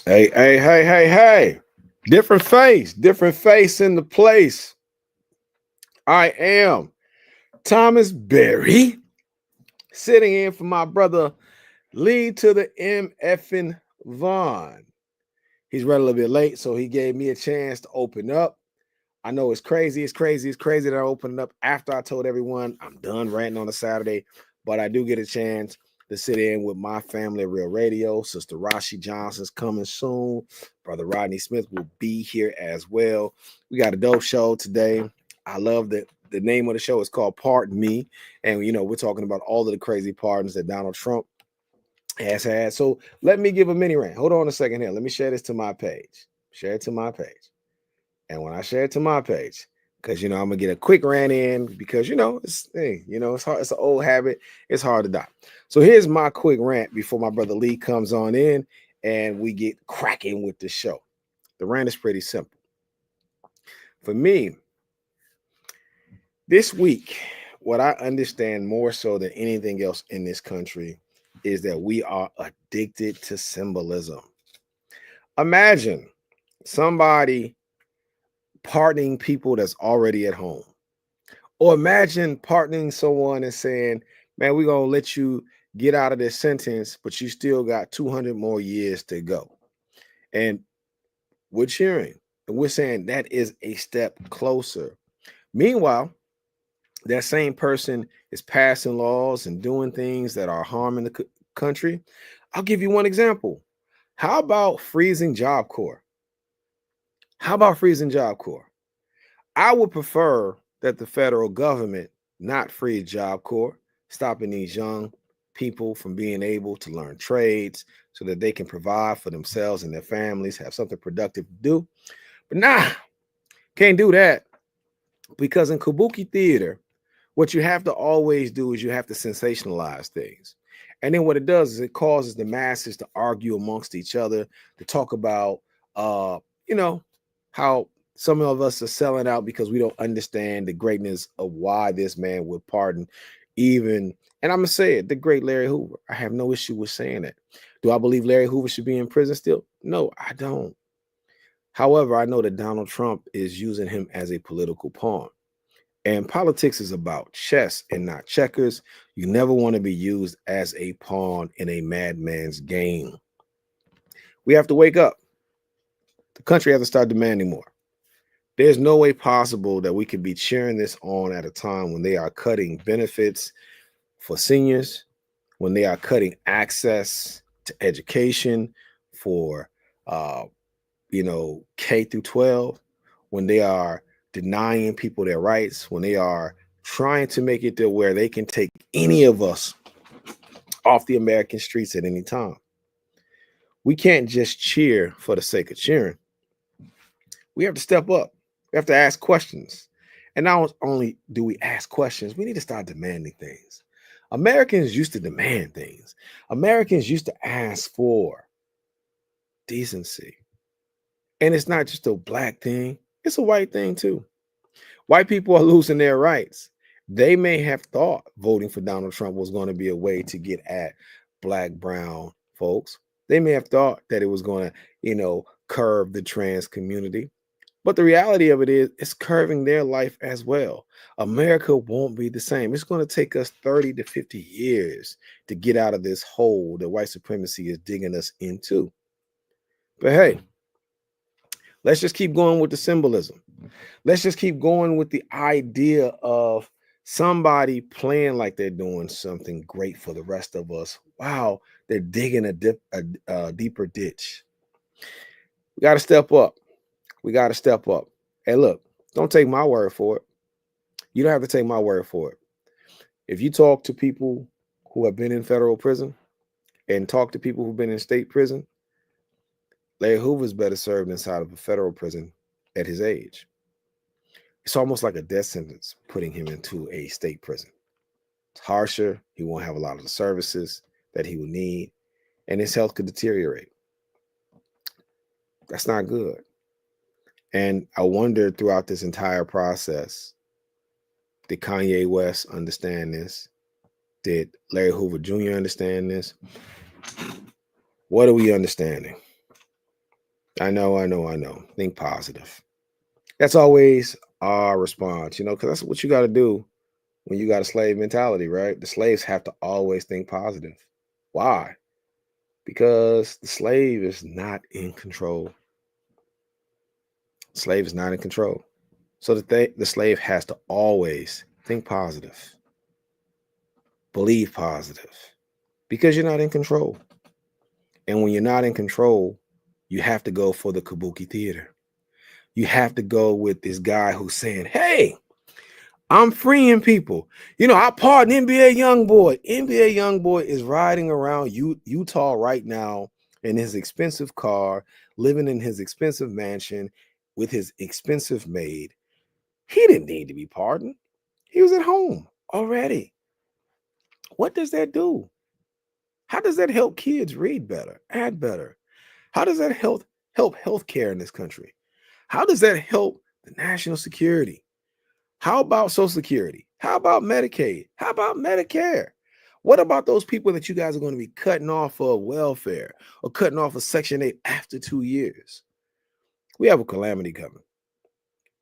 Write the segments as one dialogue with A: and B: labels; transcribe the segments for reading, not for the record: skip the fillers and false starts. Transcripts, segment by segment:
A: Hey. Different face in the place. I am Thomas Berry, sitting in for my brother Lee to the MFing Vaughn. He's running a little bit late, so he gave me a chance to open up. I know it's crazy that I opened up after I told everyone I'm done ranting on a Saturday, but I do get a chance to sit in with my family at Real Radio. Sister Rashi Johnson's coming soon. Brother Rodney Smith will be here as well. We got a dope show today. I love that the name of the show is called Pardon Me. And, we're talking about all of the crazy pardons that Donald Trump has had. So let me give a mini rant. Hold on a second here. Let me share this to my page. Share it to my page. And when I share it to my page, because I'm gonna get a quick rant in because it's hard, it's an old habit, it's hard to die. So here's my quick rant before my brother Lee comes on in and we get cracking with the show. The rant is pretty simple. For me, this week, what I understand more so than anything else in this country is that we are addicted to symbolism. Imagine somebody pardoning people that's already at home. Or imagine pardoning someone and saying, man, we're going to let you get out of this sentence, but you still got 200 more years to go. And we're cheering and we're saying that is a step closer. Meanwhile, that same person is passing laws and doing things that are harming the country. I'll give you one example. How about freezing Job Corps? How about freezing Job Corps? I would prefer that the federal government not freeze Job Corps, stopping these young people from being able to learn trades so that they can provide for themselves and their families, have something productive to do. But can't do that because in Kabuki theater, what you have to always do is you have to sensationalize things. And then what it does is it causes the masses to argue amongst each other, to talk about, how some of us are selling out because we don't understand the greatness of why this man would pardon even, and I'm going to say it, the great Larry Hoover. I have no issue with saying that. Do I believe Larry Hoover should be in prison still? No, I don't. However, I know that Donald Trump is using him as a political pawn. And politics is about chess and not checkers. You never want to be used as a pawn in a madman's game. We have to wake up. The country has to start demanding more. There's no way possible that we could be cheering this on at a time when they are cutting benefits for seniors, when they are cutting access to education for, K through 12, when they are denying people their rights, when they are trying to make it to where they can take any of us off the American streets at any time. We can't just cheer for the sake of cheering. We have to step up. We have to ask questions. And not only do we ask questions, we need to start demanding things. Americans used to demand things. Americans used to ask for decency. And it's not just a black thing, it's a white thing too. White people are losing their rights. They may have thought voting for Donald Trump was going to be a way to get at black, brown folks. They may have thought that it was going to, curb the trans community. But the reality of it is, it's curving their life as well. America won't be the same. It's going to take us 30 to 50 years to get out of this hole that white supremacy is digging us into. But hey, let's just keep going with the symbolism. Let's just keep going with the idea of somebody playing like they're doing something great for the rest of us. Wow, they're digging a deeper ditch. We got to step up. We got to step up. Hey, look, don't take my word for it. You don't have to take my word for it. If you talk to people who have been in federal prison and talk to people who've been in state prison, Larry Hoover's better served inside of a federal prison at his age. It's almost like a death sentence putting him into a state prison. It's harsher. He won't have a lot of the services that he will need, and his health could deteriorate. That's not good. And I wonder throughout this entire process, did Kanye West understand this? Did Larry Hoover Jr. understand this? What are we understanding? I know. Think positive. That's always our response, because that's what you got to do when you got a slave mentality, right? The slaves have to always think positive. Why? Because the slave is not in control. The slave is not in control. So the slave has to always think positive, believe positive, because you're not in control. And when you're not in control, you have to go for the kabuki theater. You have to go with this guy who's saying, hey, I'm freeing people. I pardon NBA Youngboy. NBA Youngboy is riding around Utah right now in his expensive car, living in his expensive mansion with his expensive maid. He didn't need to be pardoned. He was at home already. What does that do? How does that help kids read better, add better? How does that help healthcare in this country? How does that help the national security? How about Social Security? How about Medicaid? How about Medicare? What about those people that you guys are going to be cutting off of welfare or cutting off of Section 8 after 2 years? We have a calamity coming,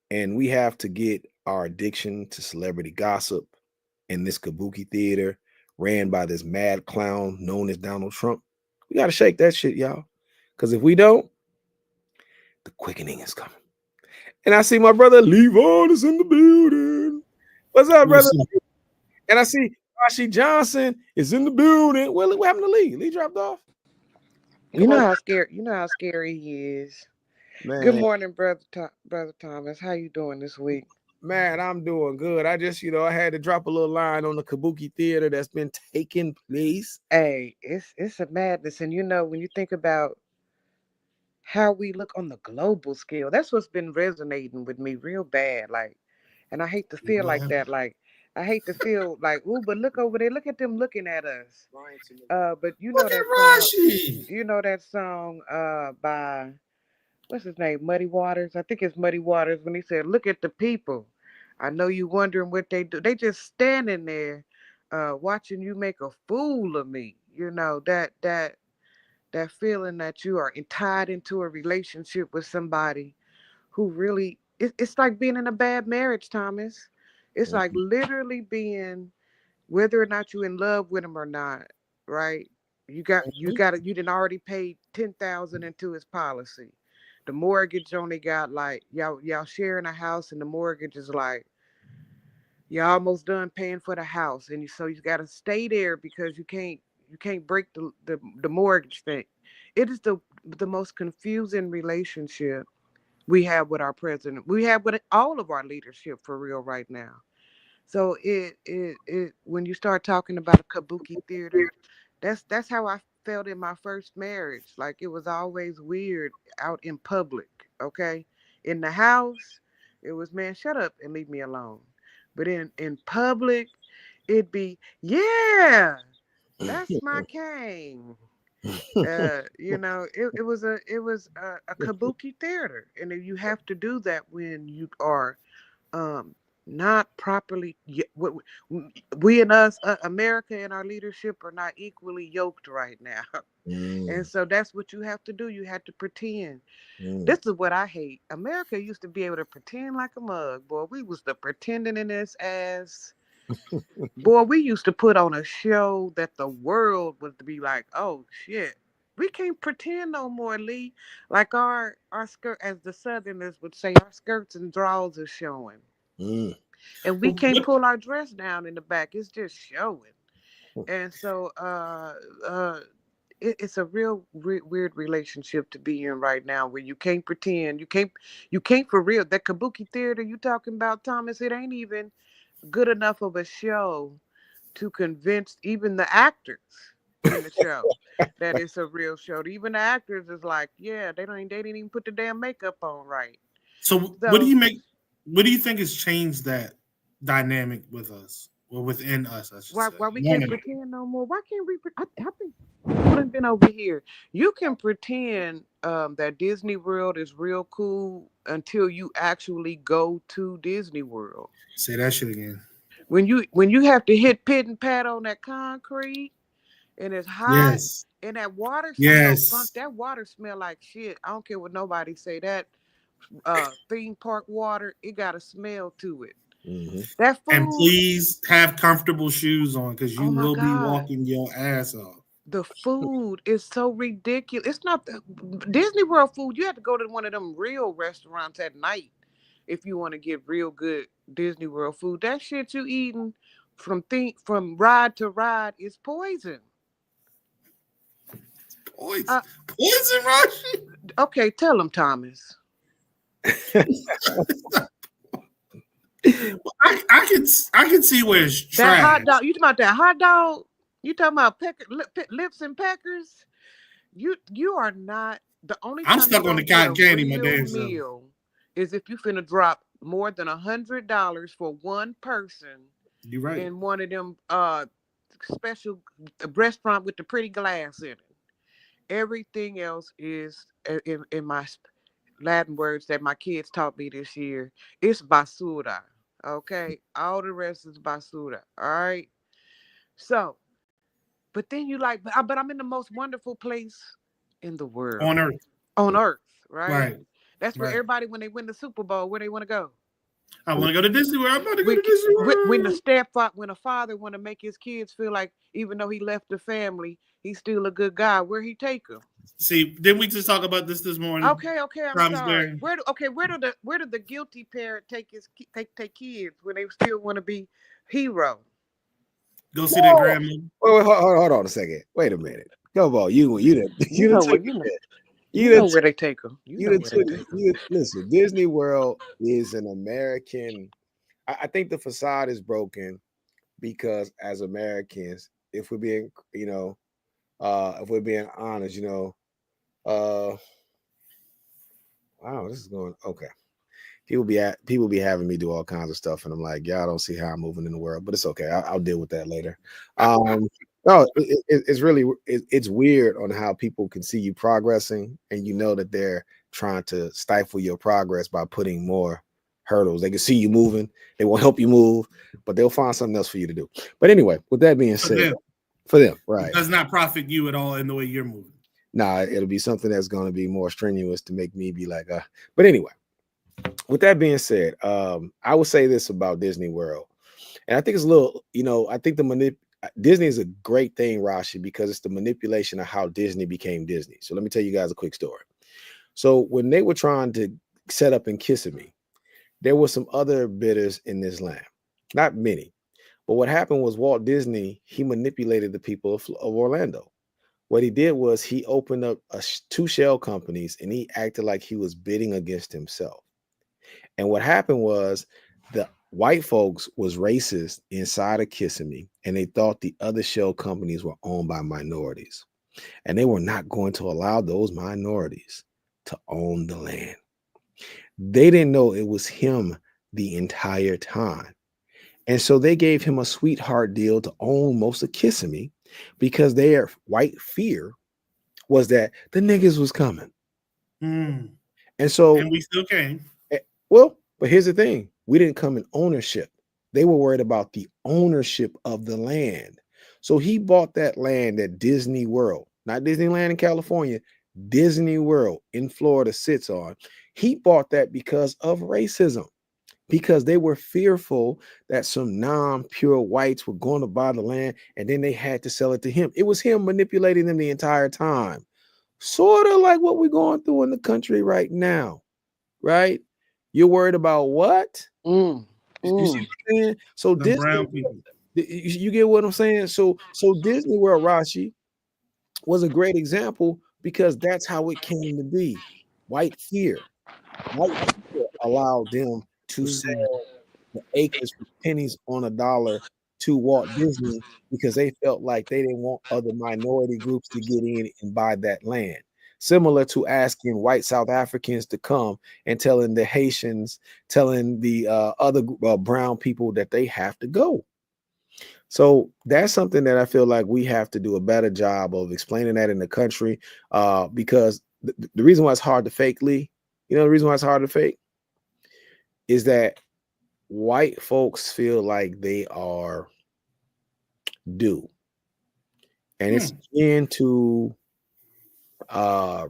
A: and we have to get our addiction to celebrity gossip and this kabuki theater ran by this mad clown known as Donald Trump. We got to shake that shit, y'all. Because if we don't, the quickening is coming. And I see my brother Levon is in the building. What's up, brother? And I see Rashi Johnson is in the building. Well, what happened to Lee? Lee dropped off.
B: You know how scary. You know how scary he is. Good
A: Man,
B: morning, brother Thomas. How you doing this week?
A: man, I'm doing good. I just, I had to drop a little line on the kabuki theater that's been taking place.
B: Hey, it's a madness, and when you think about how we look on the global scale, that's what's been resonating with me real bad. Like, and I hate to feel like that. Like, I hate to feel like, ooh, but look over there. Look at them looking at us. But you know
C: Look
B: that
C: at
B: song.
C: Rashi.
B: You know that song by what's his name? Muddy Waters. I think it's Muddy Waters when he said, "Look at the people. I know you wondering what they do. They just standing there, watching you make a fool of me. That feeling that you are tied into a relationship with somebody who really it's like being in a bad marriage, Thomas. It's like literally being whether or not you in love with him or not, right? You didn't already paid 10,000 into his policy. The mortgage only got like y'all sharing a house, and the mortgage is like you're almost done paying for the house, and so you got to stay there because you can't break the mortgage thing. It is the most confusing relationship we have with our president. We have with all of our leadership for real right now. So it when you start talking about a kabuki theater, that's how I felt in my first marriage. Like it was always weird out in public, okay? In the house, it was man, shut up and leave me alone. But in public, it'd be, yeah, that's my king. It was a kabuki theater, and you have to do that when you are um not properly we and us America and our leadership are not equally yoked right now. And
A: Mm,
B: so that's what you have to do. You have to pretend.
A: mm,
B: This is what I hate. America used to be able to pretend like a mug, boy. We was the pretending in this ass. Boy, we used to put on a show that the world would be like, oh shit, we can't pretend no more, Lee. Like our skirt, as the southerners would say, our skirts and drawers are showing,
A: mm.
B: and we
C: But
B: can't
C: what
B: pull our dress down in the back. It's just showing. And so uh it's a real weird relationship to be in right now, where you can't pretend, you can't for real. That kabuki theater you talking about, Thomas, it ain't even good enough of a show to convince even the actors in the show that it's a real show. Even the actors is like, yeah, they didn't even put the damn makeup on right.
C: so what do
B: So
C: you make what do you think has changed that dynamic with us or within us, I should say?
B: why we
C: One
B: can't
C: and
B: pretend no more? Why can't we? I think people have been over here. You can pretend that Disney World is real cool until you actually go to Disney World.
C: say that shit again.
B: When you have to hit pit and pat on that concrete, and it's hot,
C: Yes.
B: and that water smell funk.
C: Yes.
B: That water smell like shit. I don't care what nobody say. That theme park water, it got a smell to it.
A: Mm-hmm.
B: That
C: And
B: food,
C: please have comfortable shoes on because
B: oh
C: you
B: my
C: will be
B: God.
C: walking your ass off.
B: The food is so ridiculous. It's not the Disney World food. You have to go to one of them real restaurants at night if you want to get real good Disney World food. That shit you eating from ride to ride is poison.
C: Poison,
B: Uh,
C: poison, Rashi.
B: okay, tell them, Thomas.
C: I can see where it's
B: That
C: trash.
B: hot dog. You talking about that hot dog? You talking about lips and peckers? You are not the only
C: I'm
B: time you're
C: stuck on the
B: gonna get a
C: cotton candy, my
B: real
C: damn self.
B: meal is if you finna drop more than $100 for one person
C: You're right.
B: in one of them special restaurant with the pretty glass in it. Everything else is in my Latin words that my kids taught me this year. It's basura. Okay, all the rest is basura. All right. So, but then you like, but I'm in the most wonderful place in the world,
C: On Earth.
B: on earth, right?
C: Right.
B: That's where
C: Right.
B: everybody, when they win the Super Bowl, where they want to go.
C: I want to go to Disney World. I'm about to go
B: When
C: to Disney World.
B: when a father want to make his kids feel like even though he left the family, he's still a good guy. Where he take them?
C: See, didn't we just talk about this morning?
B: Okay, I'm
C: Thomas
B: sorry.
C: Bear.
B: Where do the guilty parent take kids when they still want to be hero?
C: Go see their
A: No.
C: grandma.
A: Wait, hold on a second. Wait a minute. Come on, you done
B: You
A: you done
B: know
A: took
B: where
A: it there.
B: you
A: You done
B: know where they take them. You
A: you
B: know
A: done
B: where they
A: took
B: take them.
A: you listen. Disney World is an American. I think the facade is broken because as Americans, if we're being if we're being honest, uh wow, this is going okay. People be having me do all kinds of stuff, and I'm like, yeah, I don't see how I'm moving in the world, but it's okay. I'll deal with that later. No, it's really it's weird on how people can see you progressing, and you know that they're trying to stifle your progress by putting more hurdles. They can see you moving, they will help you move, but they'll find something else for you to do. But anyway, with that being
C: For
A: said,
C: them,
A: for them,
C: it
A: right?
C: does not profit you at all in the way you're moving.
A: Nah, it'll be something that's going to be more strenuous to make me be like, But anyway, with that being said, I would say this about Disney World, and I think it's a little, I think Disney is a great thing, Rashi, because it's the manipulation of how Disney became Disney. So let me tell you guys a quick story. So when they were trying to set up in Kissimmee, there were some other bidders in this land, not many, but what happened was Walt Disney, he manipulated the people of Orlando. What he did was he opened up two shell companies and he acted like he was bidding against himself. And what happened was the white folks was racist inside of Kissimmee, and they thought the other shell companies were owned by minorities. And they were not going to allow those minorities to own the land. They didn't know it was him the entire time. And so they gave him a sweetheart deal to own most of Kissimmee because their white fear was that the niggas was coming.
C: Mm.
A: And so
C: And we still came.
A: Well, but here's the thing. We didn't come in ownership. They were worried about the ownership of the land. So he bought that land at Disney World, not Disneyland in California, Disney World in Florida sits on. He bought that because of racism, because they were fearful that some non-pure whites were going to buy the land and then they had to sell it to him. It was him manipulating them the entire time. Sort of like what we're going through in the country right now, right? You're worried about what?
B: Mm,
A: You see
B: mm.
A: what I'm saying? So
C: The
A: Disney,
C: brown people.
A: you get what I'm saying? So Disney World, Rashi, was a great example because that's how it came to be. White fear. White fear allowed them to
C: Mhm.
A: sell the acres for pennies on a dollar to Walt Disney because they felt like they didn't want other minority groups to get in and buy that land. Similar to asking white South Africans to come and telling the Haitians, telling the other brown people that they have to go. So that's something that I feel like we have to do a better job of explaining that in the country, because the reason why it's hard to fake, Lee, the reason why it's hard to fake is that white folks feel like they are due. and it's into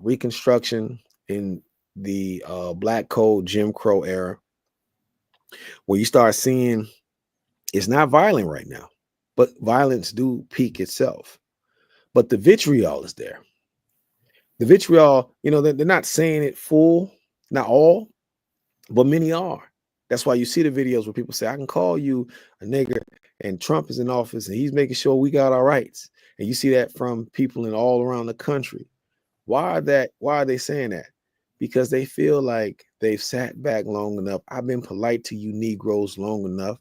A: Reconstruction in the Black Code Jim Crow era, where you start seeing it's not violent right now, but violence do peak itself. But the vitriol is there. The vitriol, they're not saying it full, not all, but many are. That's why you see the videos where people say, I can call you a nigger, and Trump is in office and he's making sure we got our rights. And you see that from people in all around the country. Why are they saying that? Because they feel like they've sat back long enough. I've been polite to you Negroes long enough.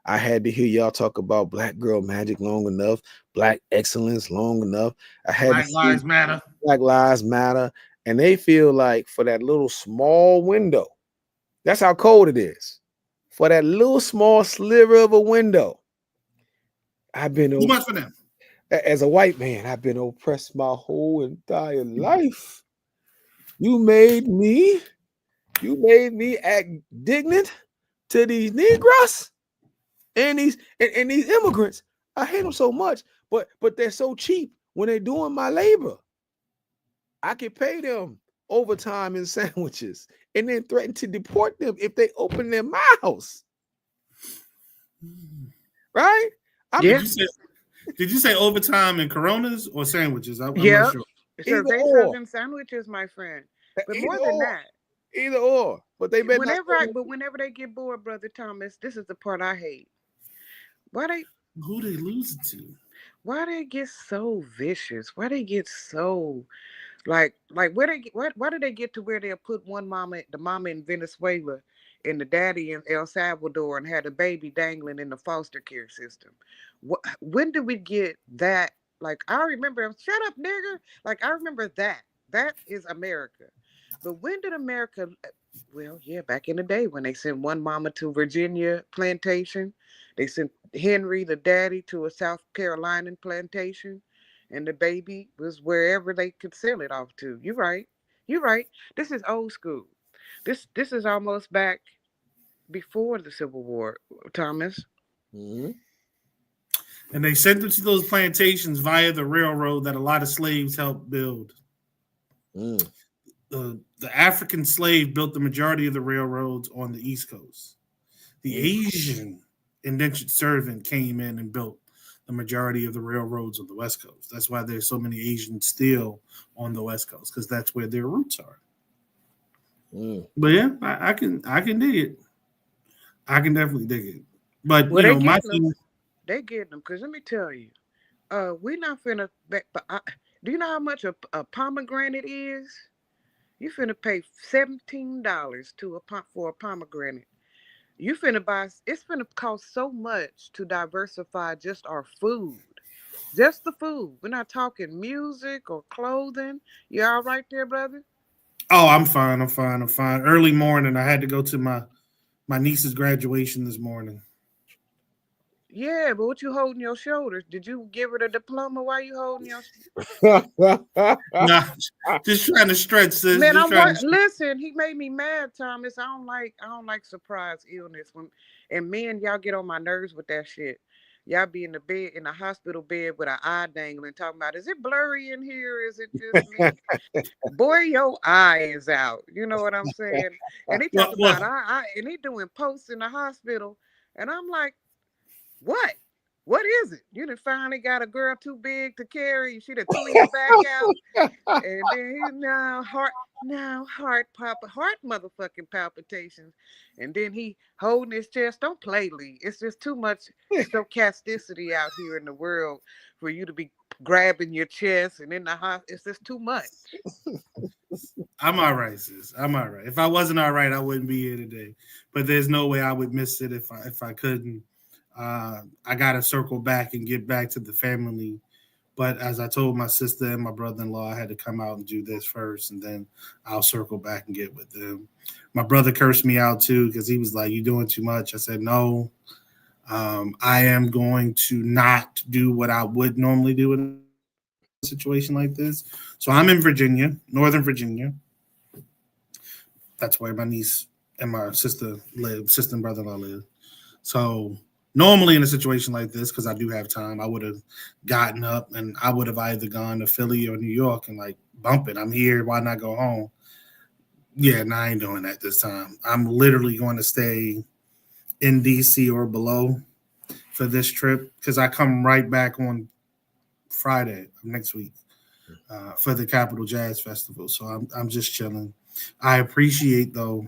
A: I had to hear y'all talk about black girl magic long enough, black excellence long enough. I had
C: Black Lives Matter.
A: Black Lives Matter. And they feel like for that little small window, that's how cold it is. For that little small sliver of a window, I've been
C: too much for them.
A: As a white man, I've been oppressed my whole entire life. You made me act dignant to these Negroes and these immigrants. I hate them so much, but they're so cheap when they're doing my labor. I could pay them overtime and sandwiches and then threaten to deport them if they open their mouths. Right?
C: Did you say overtime and Coronas or sandwiches? I'm
B: not
C: sure.
B: So they serving sandwiches, my friend. But more than that.
A: Either or. But they
B: whenever they get bored, Brother Thomas, this is the part I hate.
C: Who they losing to?
B: Why they get so vicious? Why they get so why do they get to where they'll put the mama in Venezuela and the daddy in El Salvador and had a baby dangling in the foster care system? When did we get that? Like, I remember, shut up, nigger. Like, I remember that. That is America. But when did America, well, yeah, back in the day when they sent one mama to Virginia plantation, they sent Henry, the daddy, to a South Carolina plantation, and the baby was wherever they could sell it off to. You're right. This is old school. This is almost back before the Civil War, Thomas.
A: Mm-hmm.
C: And they sent them to those plantations via the railroad that a lot of slaves helped build.
A: Mm.
C: The African slave built the majority of the railroads on the East Coast. The Asian indentured servant came in and built the majority of the railroads on the West Coast. That's why there's so many Asians still on the West Coast, because that's where their roots are.
A: Mm.
C: But yeah, I can dig it. I can definitely dig it. But
B: they get them, because let me tell you, we're not finna. Do you know how much a pomegranate is? You finna pay $17 for a pomegranate. You finna buy. It's finna cost so much to diversify just our food, just the food. We're not talking music or clothing. You all right there, brother?
C: Oh, I'm fine. Early morning, I had to go to my niece's graduation this morning.
B: Yeah, but what you holding your shoulders? Did you give her the diploma? Why you holding your?
C: Nah, just trying to stretch this.
B: Man, listen. He made me mad, Thomas. I don't like surprise illness and men, y'all get on my nerves with that shit. Y'all be in the hospital bed with an eye dangling, talking about, is it blurry in here? Is it just me? Boy, your eye is out. You know what I'm saying? And he talk about and he doing posts in the hospital, and I'm like, what is it? You done finally got a girl too big to carry. She done threw you back out. And then he heart motherfucking palpitations. And then he holding his chest. Don't play, Lee. It's just too much stochasticity out here in the world for you to be grabbing your chest and in the hospital. It's just too much.
C: I'm all right, sis. I'm all right. If I wasn't all right, I wouldn't be here today. But there's no way I would miss it if I couldn't. I got to circle back and get back to the family. But as I told my sister and my brother-in-law, I had to come out and do this first, and then I'll circle back and get with them. My brother cursed me out, too, because he was like, "You doing too much." I said, no, I am going to not do what I would normally do in a situation like this. So I'm in Virginia, Northern Virginia. That's where my niece and my sister and brother-in-law live. So Normally in a situation like this, because I do have time, I would have gotten up and I would have either gone to Philly or New York and like bump it. I'm here. Why not go home? Yeah, no, I ain't doing that this time. I'm literally going to stay in DC or below for this trip because I come right back on Friday of next week for the Capital Jazz Festival. So I'm just chilling. I appreciate though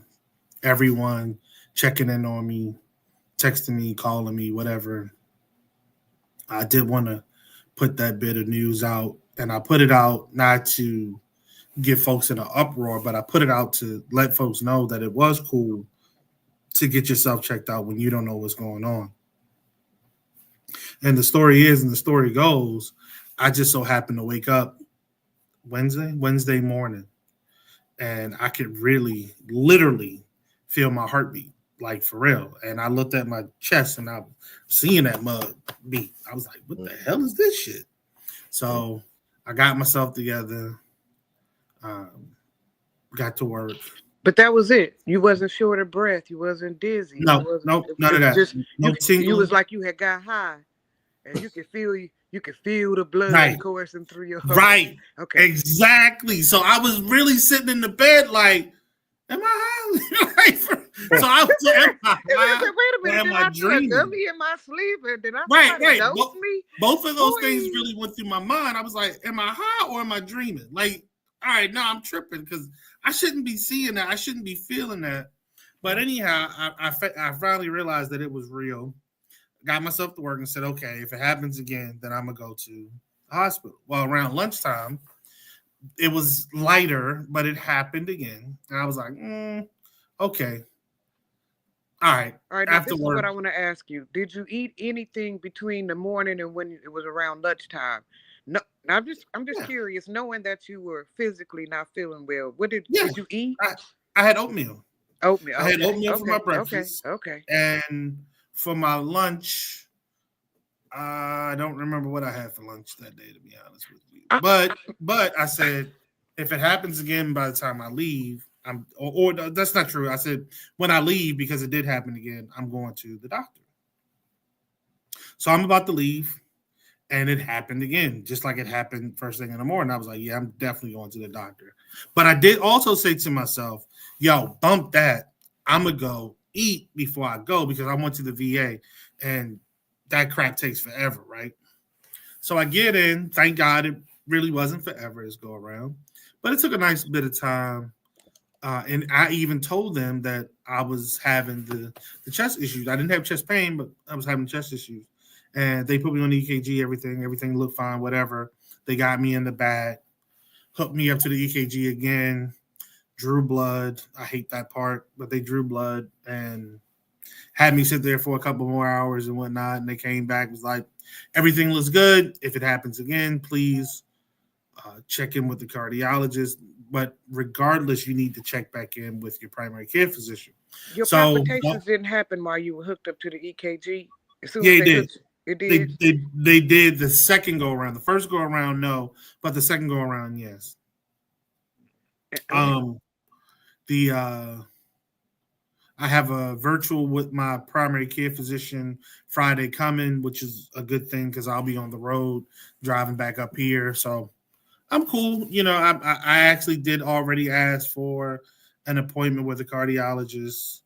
C: everyone checking in on me, texting me, calling me, whatever. I did want to put that bit of news out, and I put it out not to get folks in an uproar, but I put it out to let folks know that it was cool to get yourself checked out when you don't know what's going on. And the story is, and the story goes, I just so happened to wake up Wednesday morning, and I could really, literally feel my heartbeat, like for real. And I looked at my chest, and I was seeing that mug beat. I was like, "What the hell is this shit?" So I got myself together, got to work.
B: But that was it. You wasn't short of breath. You wasn't dizzy.
C: No,
B: You wasn't,
C: no, none of that.
B: Just
C: No
B: you was
C: tingling.
B: like you had got high, and you could feel the blood
C: Right.
B: coursing through your
C: Right.
B: Okay.
C: Exactly. So I was really sitting in the bed like, am I high? So I was am I high?
B: Wait a minute.
C: Am I dreaming?
B: Am I sleeping? Did I
C: Right.
B: dose me?
C: Both of those things
B: Boy.
C: really went through my mind. I was like, am I high or am I dreaming? Like, all right, no, I'm tripping because I shouldn't be seeing that. I shouldn't be feeling that. But anyhow, I finally realized that it was real. Got myself to work and said, okay, if it happens again, then I'm going to go to the hospital. Well, around lunchtime, it was lighter, but it happened again. And I was like, okay. All right.
B: All right, now this is what I want to ask you. Did you eat anything between the morning and when it was around lunchtime? No, I'm just curious, knowing that you were physically not feeling well. What did you eat?
C: I had oatmeal.
B: Oatmeal.
C: I had oatmeal for my breakfast.
B: Okay.
C: And for my lunch, I don't remember what I had for lunch that day, to be honest with you. But I said, if it happens again by the time I leave, or that's not true. I said, when I leave, because it did happen again, I'm going to the doctor. So I'm about to leave, and it happened again, just like it happened first thing in the morning. I was like, yeah, I'm definitely going to the doctor. But I did also say to myself, yo, bump that. I'm going to go eat before I go because I went to the VA, and that crap takes forever, right? So I get in. Thank God it really wasn't forever this go around. But it took a nice bit of time. And I even told them that I was having the chest issues. I didn't have chest pain, but I was having chest issues. And they put me on the EKG, everything looked fine, whatever. They got me in the bag, hooked me up to the EKG again, drew blood. I hate that part, but they drew blood and had me sit there for a couple more hours and whatnot. And they came back, was like, everything looks good. If it happens again, please check in with the cardiologist. But regardless, you need to check back in with your primary care physician.
B: Your palpitations didn't happen while you were hooked up to the EKG?
C: Yeah, it did.
B: It did?
C: They did the second go around. The first go around, no. But the second go around, yes. I have a virtual with my primary care physician Friday coming, which is a good thing because I'll be on the road driving back up here. So I'm cool. You know, I actually did already ask for an appointment with a cardiologist,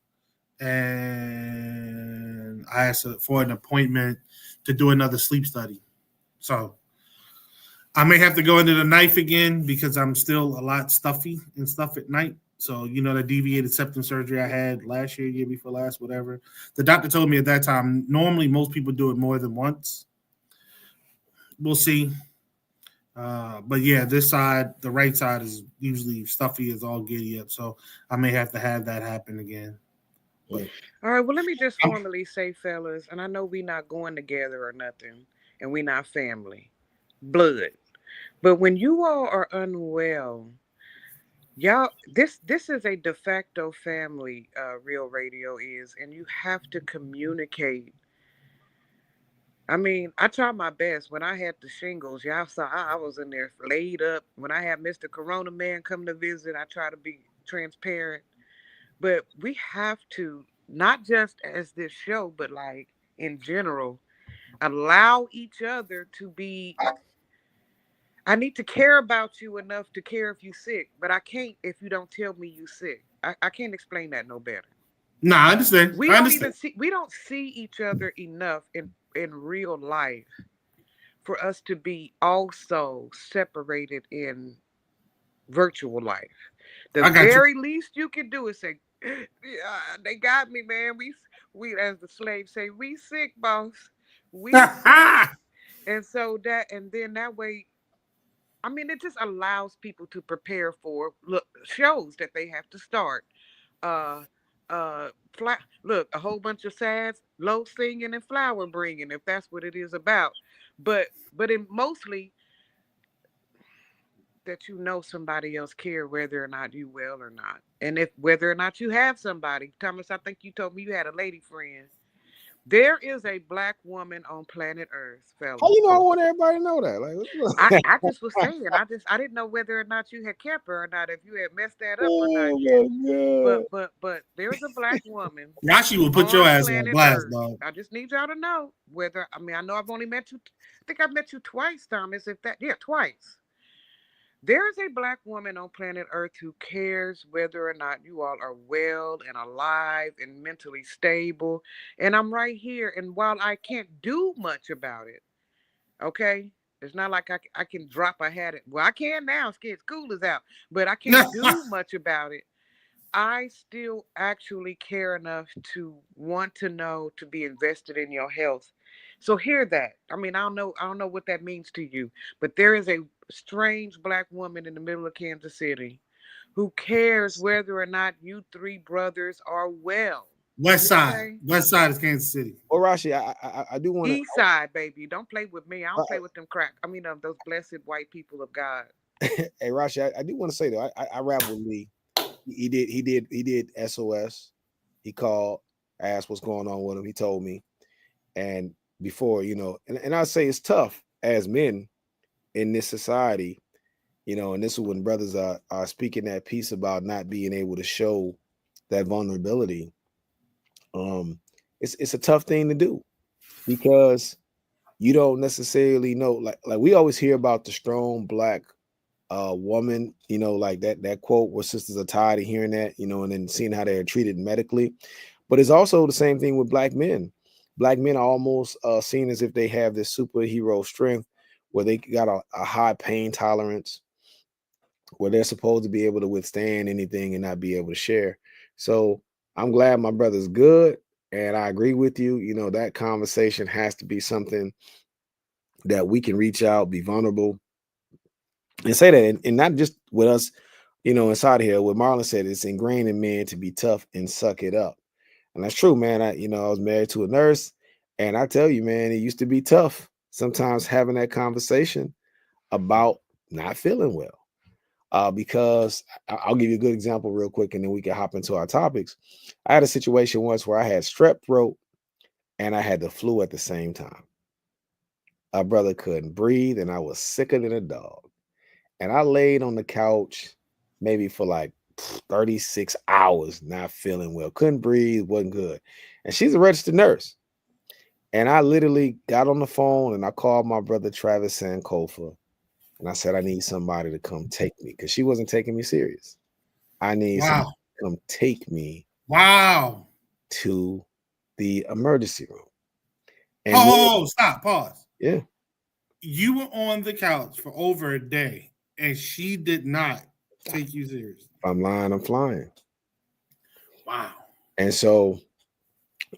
C: and I asked for an appointment to do another sleep study. So I may have to go into the knife again because I'm still a lot stuffy and stuff at night. So, you know, the deviated septum surgery I had last year before last, whatever. The doctor told me at that time, normally most people do it more than once. We'll see. But yeah, this side, the right side is usually stuffy as all giddy up. So I may have to have that happen again.
B: But, all right, well, let me just formally say, fellas, and I know we not going together or nothing, and we not family, blood. But when you all are unwell, y'all, this is a de facto family, Real Radio is, and you have to communicate. I mean, I tried my best. When I had the shingles, y'all saw I was in there laid up. When I had Mr. Corona Man come to visit, I try to be transparent. But we have to, not just as this show, but like in general, allow each other to be. I need to care about you enough to care if you sick, but I can't if you don't tell me you sick. I can't explain that no better.
C: Nah, I understand.
B: We
C: I
B: don't even
C: understand.
B: see we don't see each other enough in real life for us to be also separated in virtual life. The
C: I got you.
B: very least you can do is say, "Yeah, they got me, man. We as the slaves say, we sick, boss. We sick." And so and then that way, I mean, it just allows people to prepare for shows that they have to start. Uh, look, a whole bunch of sads, low singing and flower bringing, if that's what it is about. But it mostly that you know somebody else care whether or not you well or not, and if whether or not you have somebody. Thomas, I think you told me you had a lady friend. There is a black woman on planet Earth,
A: How you
B: fellas.
A: know I want everybody to know that?
B: I just was saying, I didn't know whether or not you had kept her or not, if you had messed that up or not
A: Oh
B: yet.
A: my god.
B: But there's a black woman
C: Yashi will put your
B: on
C: ass on
B: planet
C: blast,
B: Earth.
C: dog.
B: I just need y'all to know whether, I mean, I know I've only met you, I think I've met you twice, Thomas, if that, yeah, twice. There is a black woman on planet Earth who cares whether or not you all are well and alive and mentally stable. And I'm right here. And while I can't do much about it, okay, it's not like I can drop a hat. Well, I can now. School is out, but I can't do much about it. I still actually care enough to want to know, to be invested in your health. So hear that. I mean, I don't know what that means to you, but there is a strange black woman in the middle of Kansas City who cares whether or not you three brothers are well.
C: West side.
B: Okay?
C: West side is Kansas City.
A: Well, Rashi, I do want to.
B: East side, baby. Don't play with me. I
A: Uh,
B: don't play with them crack. I mean, those blessed white people of God.
A: hey, Rashi, I do want to say though, I rap with Lee. He did SOS. He called, asked what's going on with him. He told me, and before and I say it's tough as men in this society, and this is when brothers are speaking that piece about not being able to show that vulnerability. It's a tough thing to do because you don't necessarily know, like we always hear about the strong black woman, like that quote where sisters are tired of hearing that, and then seeing how they're treated medically. But it's also the same thing with black men. Black men are almost seen as if they have this superhero strength where they got a high pain tolerance, where they're supposed to be able to withstand anything and not be able to share. So I'm glad my brother's good. And I agree with you. That conversation has to be something that we can reach out, be vulnerable, and say that. And not just with us, inside here. What Marlon said, it's ingrained in men to be tough and suck it up. And that's true, man. I was married to a nurse, and I tell you, man, it used to be tough sometimes having that conversation about not feeling well. Because I'll give you a good example real quick, and then we can hop into our topics. I had a situation once where I had strep throat and I had the flu at the same time. My brother couldn't breathe, and I was sicker than a dog. And I laid on the couch maybe for like 36 hours, not feeling well. Couldn't breathe, wasn't good. And she's a registered nurse. And I literally got on the phone and I called my brother Travis Sankofa. And I said, I need somebody to come take me because she wasn't taking me serious. I need somebody
C: Wow.
A: to come take me
C: Wow.
A: to the emergency room. And
C: Oh, stop. Pause.
A: yeah,
C: You were on the couch for over a day and she did not take you seriously.
A: if I'm lying, I'm flying.
C: Wow.
A: And so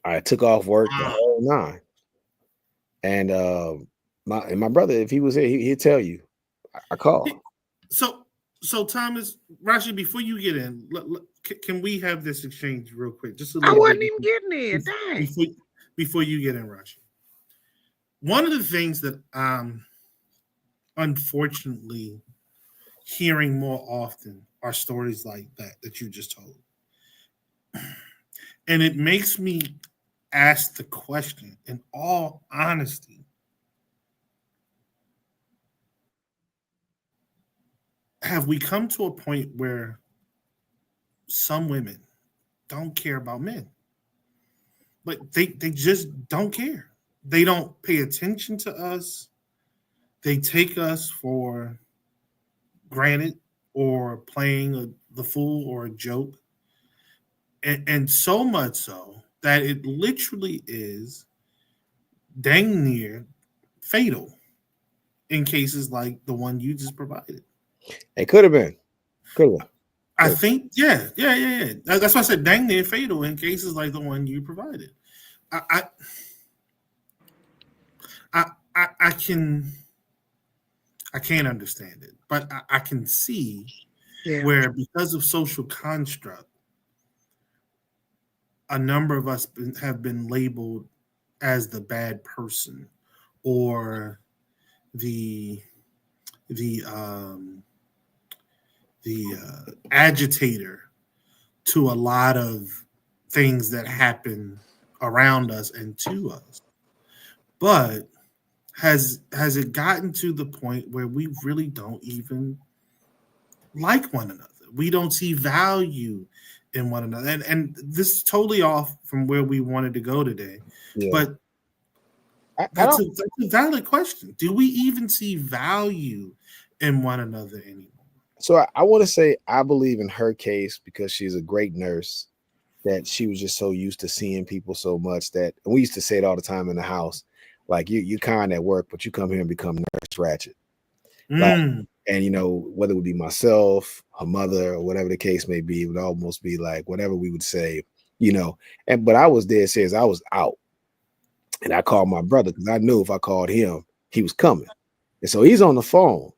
A: I took off work the
C: Wow.
A: whole nine. And my brother, if he was here, he'd tell you. I called.
C: So Thomas, Rashi, before you get in, can we have this exchange real quick? Just a
B: I
C: little
B: wasn't
C: bit
B: even getting in. Dang.
C: before you get in, Rashi. One of the things that unfortunately hearing more often are stories like that you just told. And it makes me ask the question, in all honesty, have we come to a point where some women don't care about men? but they just don't care. They don't pay attention to us. They take us for granted or playing the fool or a joke. And so much so that it literally is dang near fatal in cases like the one you just provided.
A: It could have been. Could have.
C: I think, yeah. That's why I said dang near fatal in cases like the one you provided. I can't understand it, but I can see where, because of social construct, a number of us have been labeled as the bad person or the agitator to a lot of things that happen around us and to us. But has it gotten to the point where we really don't even like one another? We don't see value in one another. And this is totally off from where we wanted to go today. Yeah. But that's a valid question. Do we even see value in one another anymore?
A: So I want to say I believe in her case, because she's a great nurse, that she was just so used to seeing people so much that, and we used to say it all the time in the house, like you kind at work, but you come here and become Nurse Ratchet. Like, and you know, whether it would be myself, her mother, or whatever the case may be, it would almost be like whatever we would say, you know. But I was dead serious. I was out. And I called my brother because I knew if I called him, he was coming. And so he's on the phone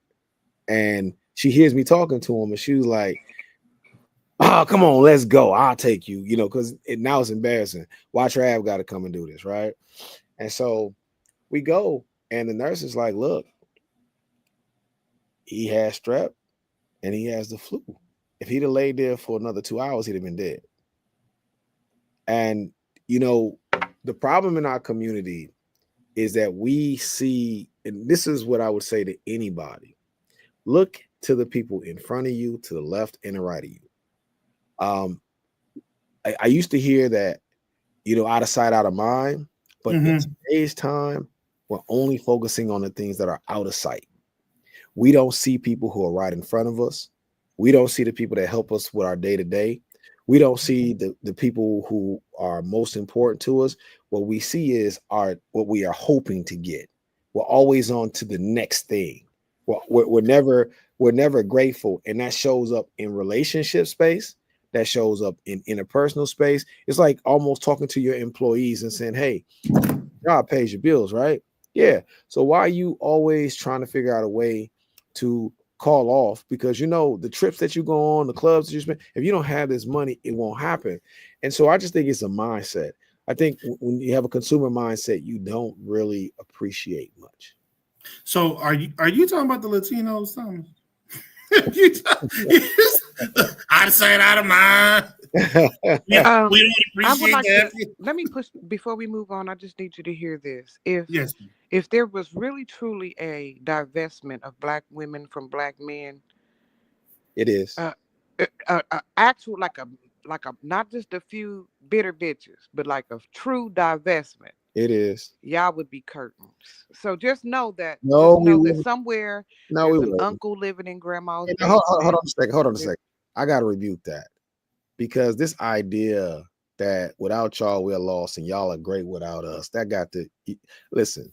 A: and she hears me talking to him and she was like, "Oh, come on, let's go. I'll take you," you know, because now it's embarrassing. Watch Rav got to come and do this, right? And so we go, and the nurse is like, "Look, he has strep and he has the flu. If he'd have laid there for another 2 hours, he'd have been dead." And, you know, the problem in our community is that we see, and this is what I would say to anybody, look to the people in front of you, to the left and the right of you. I used to hear that, you know, out of sight, out of mind, but in today's time, we're only focusing on the things that are out of sight. We don't see people who are right in front of us. We don't see the people that help us with our day-to-day. We don't see the people who are most important to us. What we see is what we are hoping to get. We're always on to the next thing. We're never grateful, and that shows up in relationship space. That shows up in interpersonal space. It's like almost talking to your employees and saying, "Hey, job pays your bills, right? Yeah. So why are you always trying to figure out a way to call off? Because you know the trips that you go on, the clubs that you spend, if you don't have this money, it won't happen." And so I just think it's a mindset. I think when you have a consumer mindset, you don't really appreciate much.
C: So are you talking about the Latinos, Thomas? Out of sight, out of mind. We don't appreciate that.
B: Let me push before we move on. I just need you to hear this.
C: Yes.
B: If there was really truly a divestment of Black women from Black men,
A: it is
B: actual like a not just a few bitter bitches, but like a true divestment.
A: It is.
B: Y'all would be curtains. So just know that.
A: That
B: somewhere there's an uncle living in grandma's.
A: Hold on a second. I gotta rebuke that, because this idea that without y'all we're lost and y'all are great without us, that got to listen.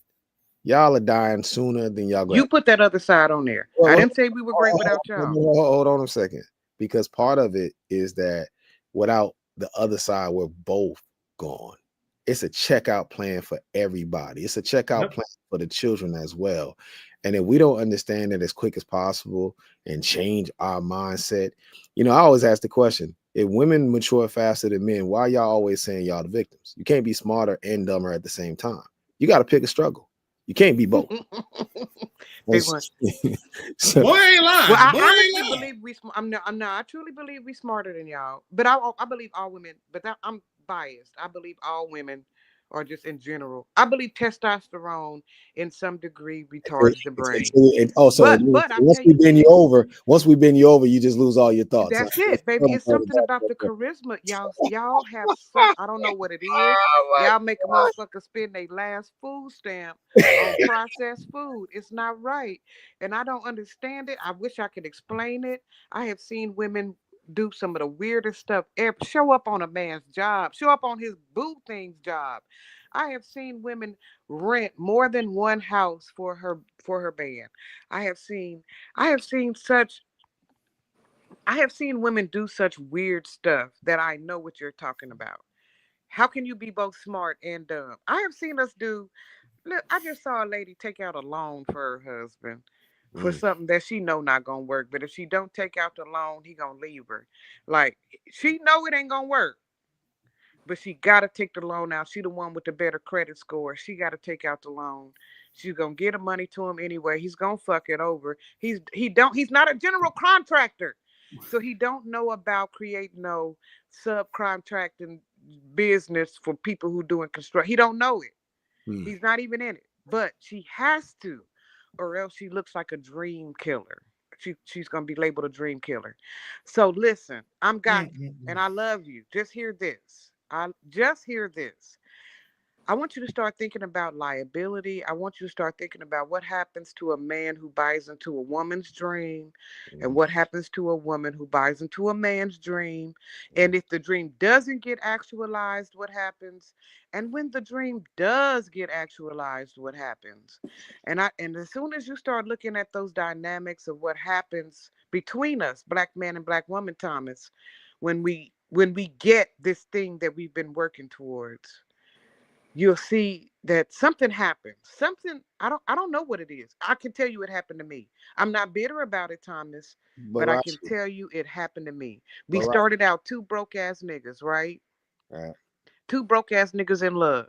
A: Y'all are dying sooner than y'all.
B: You put that other side on there. I didn't say we were great without y'all.
A: Hold on a second, because part of it is that without the other side, we're both gone. It's a checkout plan for everybody. It's a checkout plan for the children as well. And if we don't understand it as quick as possible and change our mindset, you know, I always ask the question, if women mature faster than men, why y'all always saying y'all the victims? You can't be smarter and dumber at the same time. You got to pick a struggle. You can't be both.
C: So, boy, ain't lying.
B: Well, I believe I truly believe we smarter than y'all. But I believe all women. But I'm biased. I believe all women or just in general? I believe testosterone in some degree retards the brain.
A: So
B: But I
A: once
B: tell
A: we
B: you
A: bend you
B: this.
A: over, you just lose all your thoughts.
B: That's it, baby. It's something about the charisma. Y'all have some. I don't know what it is.
A: Oh
B: Y'all make a
A: my
B: motherfucker spend their last food stamp on processed food. It's not right, and I don't understand it. I wish I could explain it. I have seen women do some of the weirdest stuff ever. Show up on a man's job. Show up on his boo thing's job. I have seen women rent more than one house for her band. I have seen I have seen such I have seen women do such weird stuff that I know what you're talking about. How can you be both smart and dumb? I have seen us do. Look, I just saw a lady take out a loan for her husband for
A: God.
B: something that she know not gonna work. But if she don't take out the loan, he gonna leave her. Like she know it ain't gonna work, but she gotta take the loan out. She the one with the better credit score. She gotta take out the loan. She's gonna get the money to him anyway. He's gonna fuck it over. He's not a general contractor. So he don't know about creating no subcontracting business for people who doing construct. He don't know it.
A: Mm.
B: He's not even in it. But she has to, or else she looks like a dream killer. She's gonna be labeled a dream killer. So listen, I'm got and I love you. Just hear this. I just hear this. I want you to start thinking about liability. I want you to start thinking about what happens to a man who buys into a woman's dream and what happens to a woman who buys into a man's dream. And if the dream doesn't get actualized, what happens? And when the dream does get actualized, what happens? And as soon as you start looking at those dynamics of what happens between us, black man and black woman, Thomas, when we get this thing that we've been working towards, you'll see that something happened. Something I don't know what it is. I can tell you it happened to me. I'm not bitter about it, Thomas,
A: But
B: but I can
A: Rashi,
B: tell you it happened to me. We
A: but Rashi,
B: started out two broke ass niggas, right?
A: right,
B: Two broke ass niggas in love.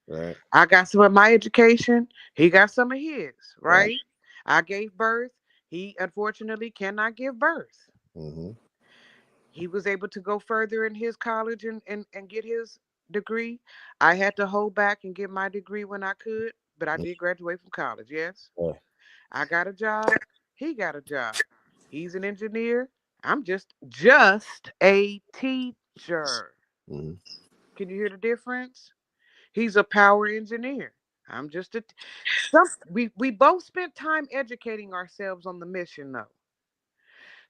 A: right,
B: I got some of my education, he got some of his,
A: right.
B: right? I gave birth. He unfortunately cannot give birth.
A: Mm-hmm.
B: He was able to go further in his college and get his degree. I had to hold back and get my degree when I could, but I did graduate from college, yes.
A: Yeah.
B: I got a job. He got a job. He's an engineer. I'm just a teacher.
A: Mm-hmm.
B: Can you hear the difference? He's a power engineer. I'm just a some we both spent time educating ourselves on the mission though.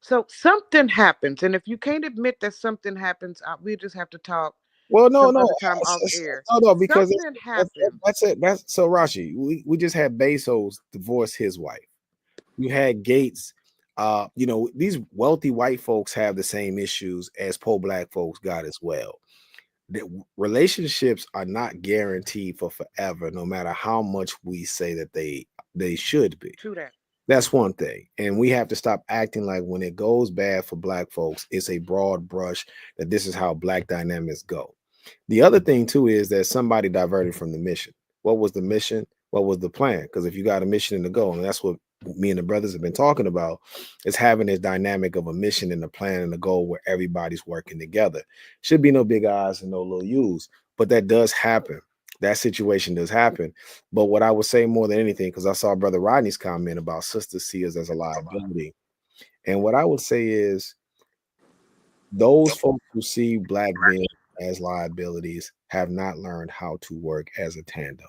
B: So something happens, and if you can't admit that something happens, we just have to talk
A: Well, no,
B: some
A: no,
B: other time off air.
A: no, no, because
B: Something happens.
A: that's it. That's so Rashi. We just had Bezos divorce his wife. You had Gates. These wealthy white folks have the same issues as poor black folks got as well. That relationships are not guaranteed for forever, no matter how much we say that they should be.
B: True that.
A: That's one thing. And we have to stop acting like when it goes bad for black folks, it's a broad brush that this is how black dynamics go. The other thing too is that somebody diverted from the mission. What was the mission? What was the plan? Because if you got a mission and a goal, and that's what me and the brothers have been talking about, is having this dynamic of a mission and a plan and a goal where everybody's working together. Should be no big eyes and no little U's, but that does happen. That situation does happen. But what I would say more than anything, because I saw Brother Rodney's comment about sisters see us as a liability. And what I would say is those folks who see black men as liabilities have not learned how to work as a tandem.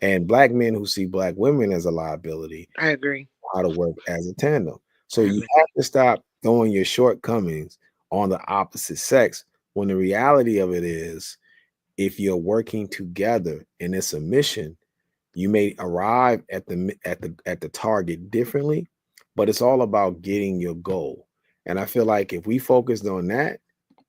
A: And black men who see black women as a liability,
B: I agree.
A: how to work as a tandem. So
B: I
A: you
B: agree.
A: have to stop throwing your shortcomings on the opposite sex when the reality of it is if you're working together and it's a mission, you may arrive at the target differently, but it's all about getting your goal. And I feel like if we focused on that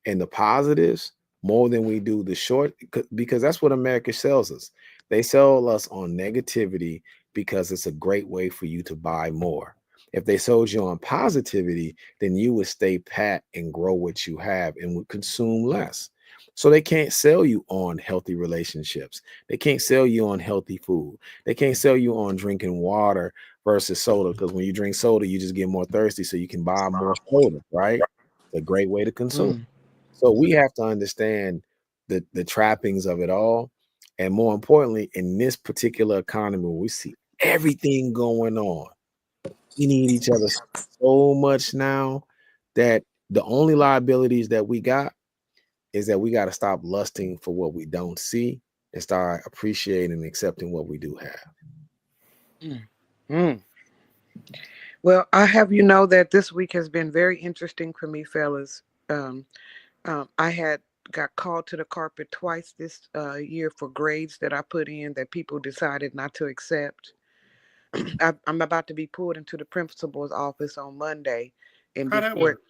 A: and the positives more than we do the short, because that's what America sells us. They sell us on negativity because it's a great way for you to buy more. If they sold you on positivity, then you would stay pat and grow what you have and would consume less. So they can't sell you on healthy relationships. They can't sell you on healthy food. They can't sell you on drinking water versus soda, because when you drink soda, you just get more thirsty, so you can buy more soda, right? It's a great way to consume.
B: Mm.
A: So we have to understand the trappings of it all. And more importantly, in this particular economy, we see everything going on. We need each other so much now that the only liabilities that we got is that we got to stop lusting for what we don't see and start appreciating and accepting what we do have.
B: Mm. Mm. Well, I have you know that this week has been very interesting for me, fellas. Um, I had got called to the carpet twice this year for grades that I put in that people decided not to accept. I'm about to be pulled into the principal's office on Monday and
C: How that work?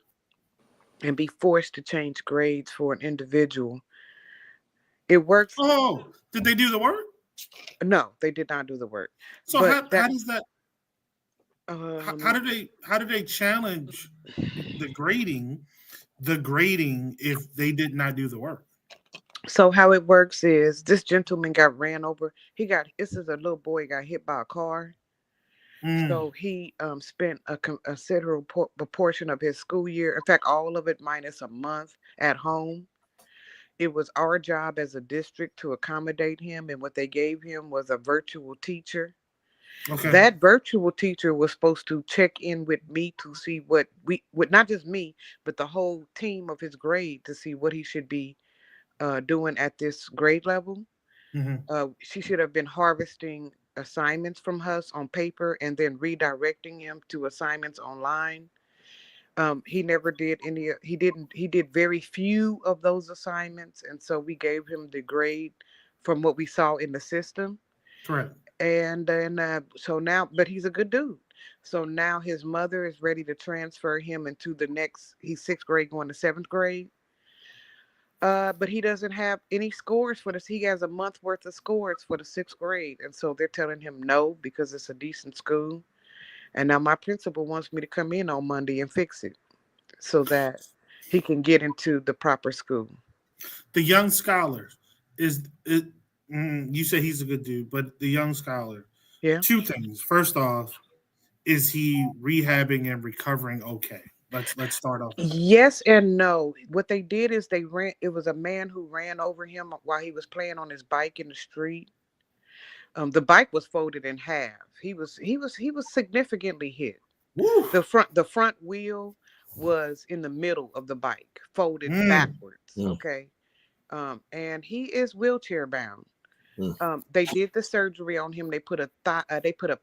B: be forced to change grades for an individual. It works.
C: Oh, did they do the work?
B: No, they did not do the work.
C: So
B: But
C: how
B: that
C: does that?
B: um
C: How do they challenge the grading if they did not do the work?
B: so how it works is this gentleman got ran over. This is a little boy got hit by a car.
C: Mm,
B: So he spent a considerable proportion of his school year, in fact, all of it minus a month at home. It was our job as a district to accommodate him, and what they gave him was a virtual teacher.
C: okay,
B: That virtual teacher was supposed to check in with me to see what not just me, but the whole team of his grade to see what he should be doing at this grade level.
C: hmm,
B: She should have been harvesting assignments from us on paper and then redirecting him to assignments online. He never did any. He didn't. He did very few of those assignments, and so we gave him the grade from what we saw in the system.
C: correct.
B: And then so now, but he's a good dude. So now his mother is ready to transfer him into the next. He's sixth grade going to seventh grade. But he doesn't have any scores for this. He has a month worth of scores for the sixth grade, and so they're telling him no because it's a decent school. And now my principal wants me to come in on Monday and fix it so that he can get into the proper school.
C: The young scholar is it. You say he's a good dude, but the young scholar.
B: Yeah.
C: Two things. First off, is he rehabbing and recovering? Okay, let's start off with that.
B: Yes and no. What they did is they ran. It was a man who ran over him while he was playing on his bike in the street. The bike was folded in half. He was significantly hit.
C: Woo.
B: The front wheel was in the middle of the bike, folded
C: Mm,
B: backwards.
A: Mm,
B: Okay. And he is wheelchair bound.
A: mm.
B: They did the surgery on him. They put a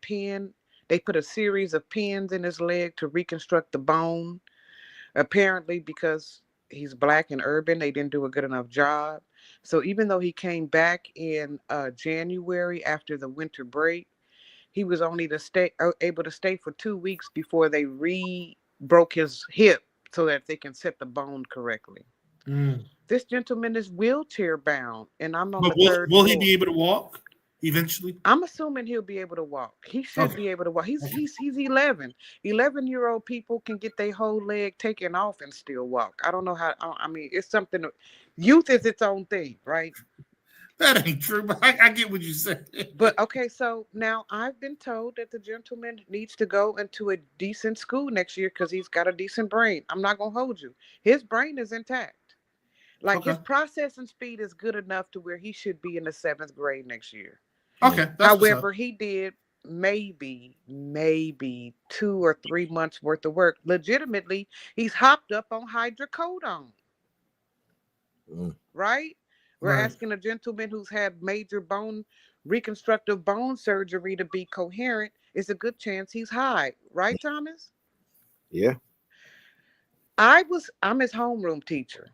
B: pin. They put a series of pins in his leg to reconstruct the bone. Apparently, because he's black and urban, they didn't do a good enough job. So even though he came back in January after the winter break, he was only able to stay for 2 weeks before they broke his hip so that they can set the bone correctly.
C: mm.
B: This gentleman is wheelchair bound, and I'm on
C: But
B: the third
C: will he
B: floor.
C: be able to walk eventually?
B: I'm assuming he'll be able to walk. He should
C: Okay.
B: be able to walk. He's
C: Okay.
B: he's he's 11. 11-year-old people can get their whole leg taken off and still walk. I don't know how. I mean, it's something. Youth is its own thing, right?
C: That ain't true, but I get what you said.
B: But okay, so now I've been told that the gentleman needs to go into a decent school next year because he's got a decent brain. I'm not gonna hold you. His brain is intact. Like his
C: Okay.
B: processing speed is good enough to where he should be in the seventh grade next year.
A: Mm.
C: Okay. That's what's up.
B: However, he did maybe 2 or 3 months worth of work. Legitimately, he's hopped up on hydrocodone,
A: Mm.
B: right? We're
C: Right.
B: asking a gentleman who's had major reconstructive bone surgery to be coherent. It's a good chance he's high, right, Thomas?
A: Yeah.
B: I'm his homeroom teacher,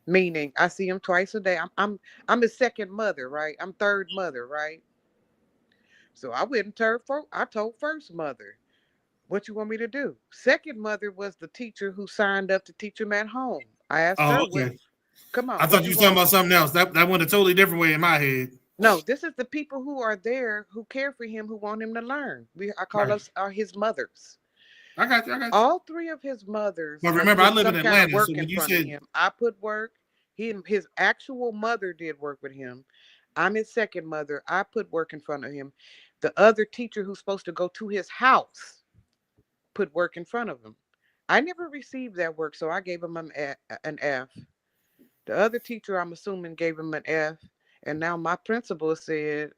B: meaning I see him twice a day. I'm his second mother, right? I'm third mother, right? So I went and I told first mother, what you want me to do? Second mother was the teacher who signed up to teach him at home. I asked her,
C: Oh,
B: what,
C: okay.
B: come
C: I
B: on,
C: thought
B: what
C: you
B: you
C: were talking
B: want?
C: about something else. That went a totally different way in my head.
B: No, this is the people who are there who care for him, who want him to learn. I call
C: Right.
B: us his mothers.
C: I got you. I got you.
B: All three of his mothers
C: But remember, I
B: put
C: live in
B: some kind of
C: Atlanta, so
B: work in
C: when you
B: front of
C: said
B: him. I put work. His actual mother did work with him. I'm his second mother. I put work in front of him. The other teacher who's supposed to go to his house put work in front of him. I never received that work, so I gave him an F. The other teacher, I'm assuming, gave him an F. And now my principal said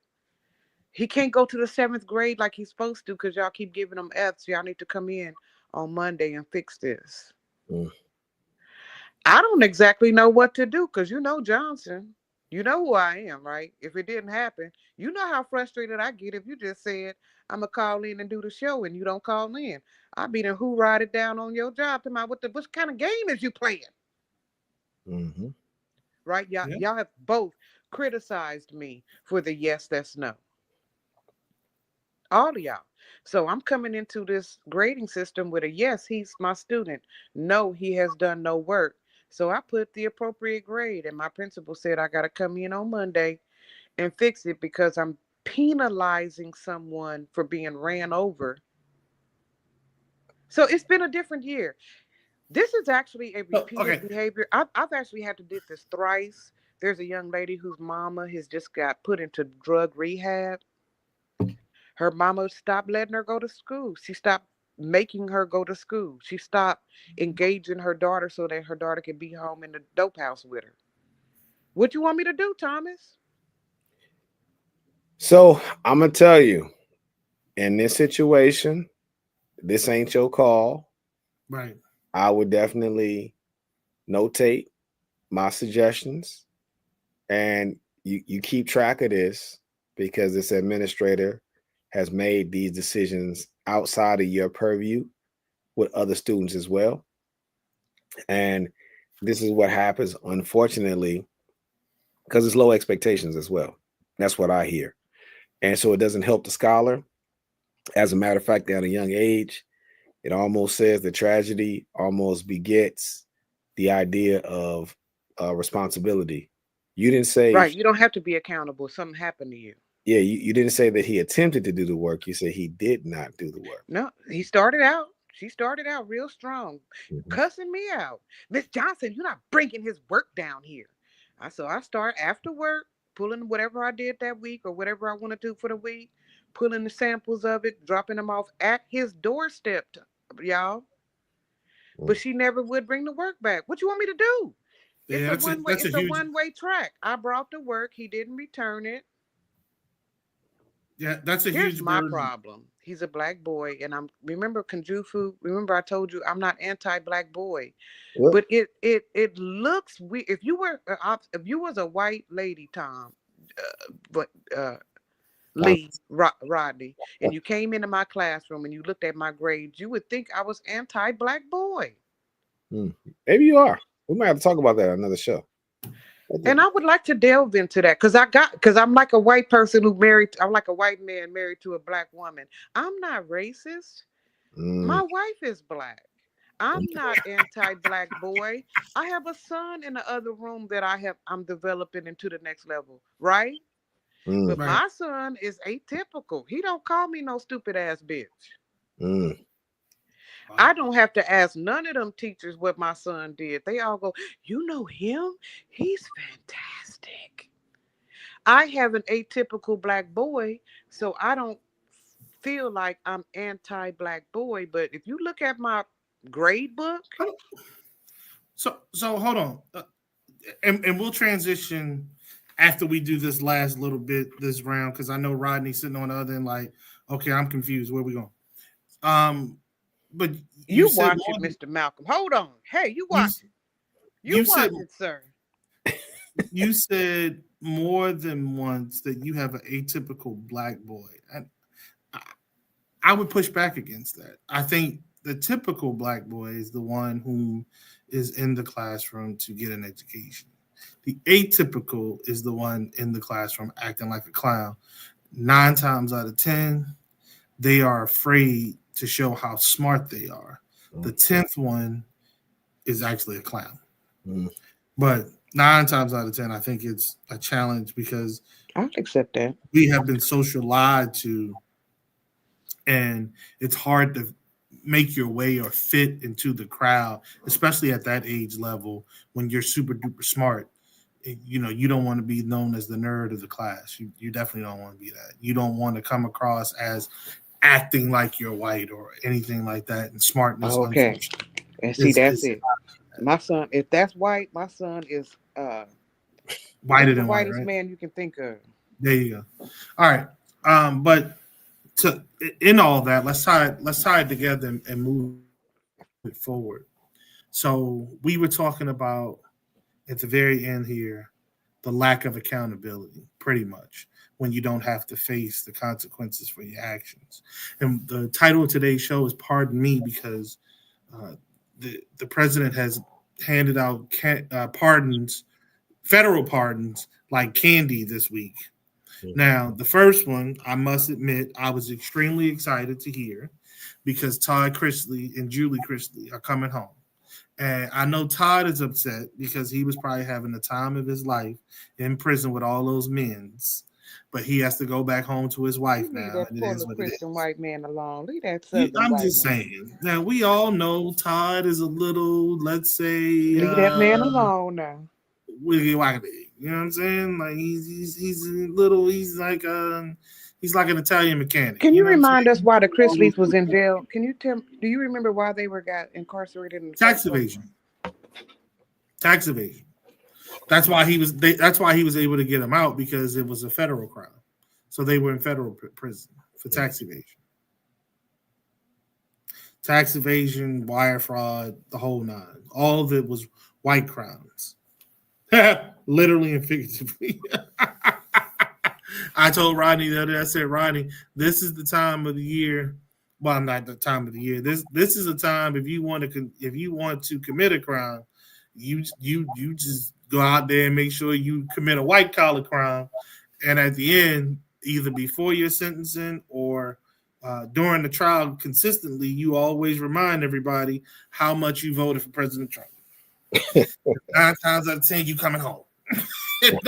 B: he can't go to the 7th grade like he's supposed to because y'all keep giving him F's. Y'all need to come in on Monday and fix this.
A: Mm.
B: I don't exactly know what to do because you know Johnson. You know who I am, right? If it didn't happen, you know how frustrated I get if you just said, I'm going to call in and do the show and you don't call in. I'll be the who ride it down on your job. To my, what kind of game is you playing?
A: Mm-hmm.
B: Right?
C: Yeah.
B: Y'all have both criticized me for the yes, that's no. All of y'all. So I'm coming into this grading system with a yes, he's my student. No, he has done no work. So I put the appropriate grade, and my principal said I got to come in on Monday and fix it because I'm penalizing someone for being ran over. So it's been a different year. This is actually a repeated
C: Okay.
B: behavior. I've actually had to do this thrice. There's a young lady whose mama has just got put into drug rehab. Her mama stopped letting her go to school. She stopped making her go to school. She stopped engaging her daughter so that her daughter could be home in the dope house with her. What you want me to do, Thomas?
A: So I'm gonna tell you, in this situation, this ain't your call.
C: Right.
A: I would definitely notate my suggestions, and you keep track of this because this administrator has made these decisions outside of your purview with other students as well. And this is what happens, unfortunately, because it's low expectations as well. That's what I hear. And so it doesn't help the scholar. As a matter of fact, at a young age, it almost says the tragedy almost begets the idea of responsibility. You didn't say,
B: Right. You don't have to be accountable. Something happened to you.
A: yeah, you didn't say that he attempted to do the work. You said he did not do the work.
B: No, he started out. She started out real strong,
A: Mhm.
B: cussing me out. Miss Johnson, you're not bringing his work down here. I start after work, pulling whatever I did that week or whatever I want to do for the week, pulling the samples of it, dropping them off at his doorstep, y'all. But she never would bring the work back. What you want me to do? It's
C: Yeah,
B: a one way.
C: that's a
B: It's a
C: huge.
B: one-way track. I brought the work. He didn't return it.
C: Yeah, that's a
B: Here's
C: huge
B: my
C: burden.
B: problem. He's a black boy, and I'm remember Kunjufu. Remember I told you I'm not anti-black boy,
A: Yep.
B: but it looks weird. If you was a white lady, Tom, but Lee Rodney, and you came into my classroom and you looked at my grades, you would think I was anti-black boy.
A: Maybe you are. We might have to talk about that on another show.
B: And I would like to delve into that because I'm like a white person who married. I'm like a white man married to a black woman. I'm not racist.
A: Mm.
B: My wife is black. I'm not anti-black boy. I have a son in the other room that I'm developing into the next level, right?
A: Mm.
B: But
C: Right.
B: my son is atypical. He don't call me no stupid ass bitch.
A: Mm.
B: I don't have to ask none of them teachers what my son did. They all go, you know him? He's fantastic. I have an atypical black boy, so I don't feel like I'm anti-black boy. But if you look at my grade book,
C: So hold on, and we'll transition after we do this last little bit this round because I know Rodney's sitting on the other end like, okay, I'm confused. Where we going? But you
B: you
C: said
B: watch it,
C: more than,
B: Mr. Malcolm. Hold on. Hey, you
C: you
B: watch it. You
C: you said
B: watch it, sir.
C: you said more than once that you have an atypical black boy. And I would push back against that. I think the typical black boy is the one who is in the classroom to get an education. The atypical is the one in the classroom acting like a clown. 9 times out of 10, they are afraid to show how smart they are. The 10th one is actually a clown.
A: Mm.
C: But 9 times out of 10, I think it's a challenge because
B: I'll accept that.
C: we have been social lied to, and it's hard to make your way or fit into the crowd, especially at that age level when you're super duper smart. You don't want to be known as the nerd of the class. You definitely don't want to be that. You don't want to come across as acting like you're white or anything like that. And smartness,
B: Okay.
C: unfortunately,
B: And see,
C: is
B: that's it. My son, if that's white, my son is
C: Whiter
B: He's the
C: than white,
B: whitest
C: right?
B: man you can think of.
C: There you go. All right. But in all that, let's tie it together and move it forward. So we were talking about at the very end here the lack of accountability, pretty much, when you don't have to face the consequences for your actions. And the title of today's show is "Pardon Me" because uh, the president has handed out pardons, federal pardons, like candy this week. Now, the first one, I must admit, I was extremely excited to hear because Todd Chrisley and Julie Chrisley are coming home. And I know Todd is upset because he was probably having the time of his life in prison with all those men's, but he has to go back home to his wife
B: You leave
C: now,
B: that
C: and it
B: poor
C: is
B: little
C: what it
B: Christian
C: is.
B: white man alone. Leave that southern
C: I'm
B: white
C: just
B: man.
C: saying. Now we all know Todd is a little, let's say,
B: Leave that man alone now.
C: wiggy waggity. You know what I'm saying? Like he's a little. He's like an Italian mechanic.
B: Can
C: You
B: you
C: know what I'm
B: remind us
C: saying?
B: why the
C: All those
B: Chrisleys was in jail? Can you tell? Do you remember why they were got incarcerated in the
C: tax
B: first place?
C: evasion. Tax evasion. That's why he was able to get him out because it was a federal crime. So they were in federal prison for tax evasion. Tax evasion, wire fraud, the whole nine. All of it was white crimes. Literally and figuratively. I told Rodney the other day, I said, Rodney, this is the time of the year. Well, not the time of the year. This is a time if you want to commit a crime, you just go out there and make sure you commit a white collar crime, and at the end, either before your sentencing or during the trial, consistently, you always remind everybody how much you voted for President Trump. 9 times out of 10, you coming home. in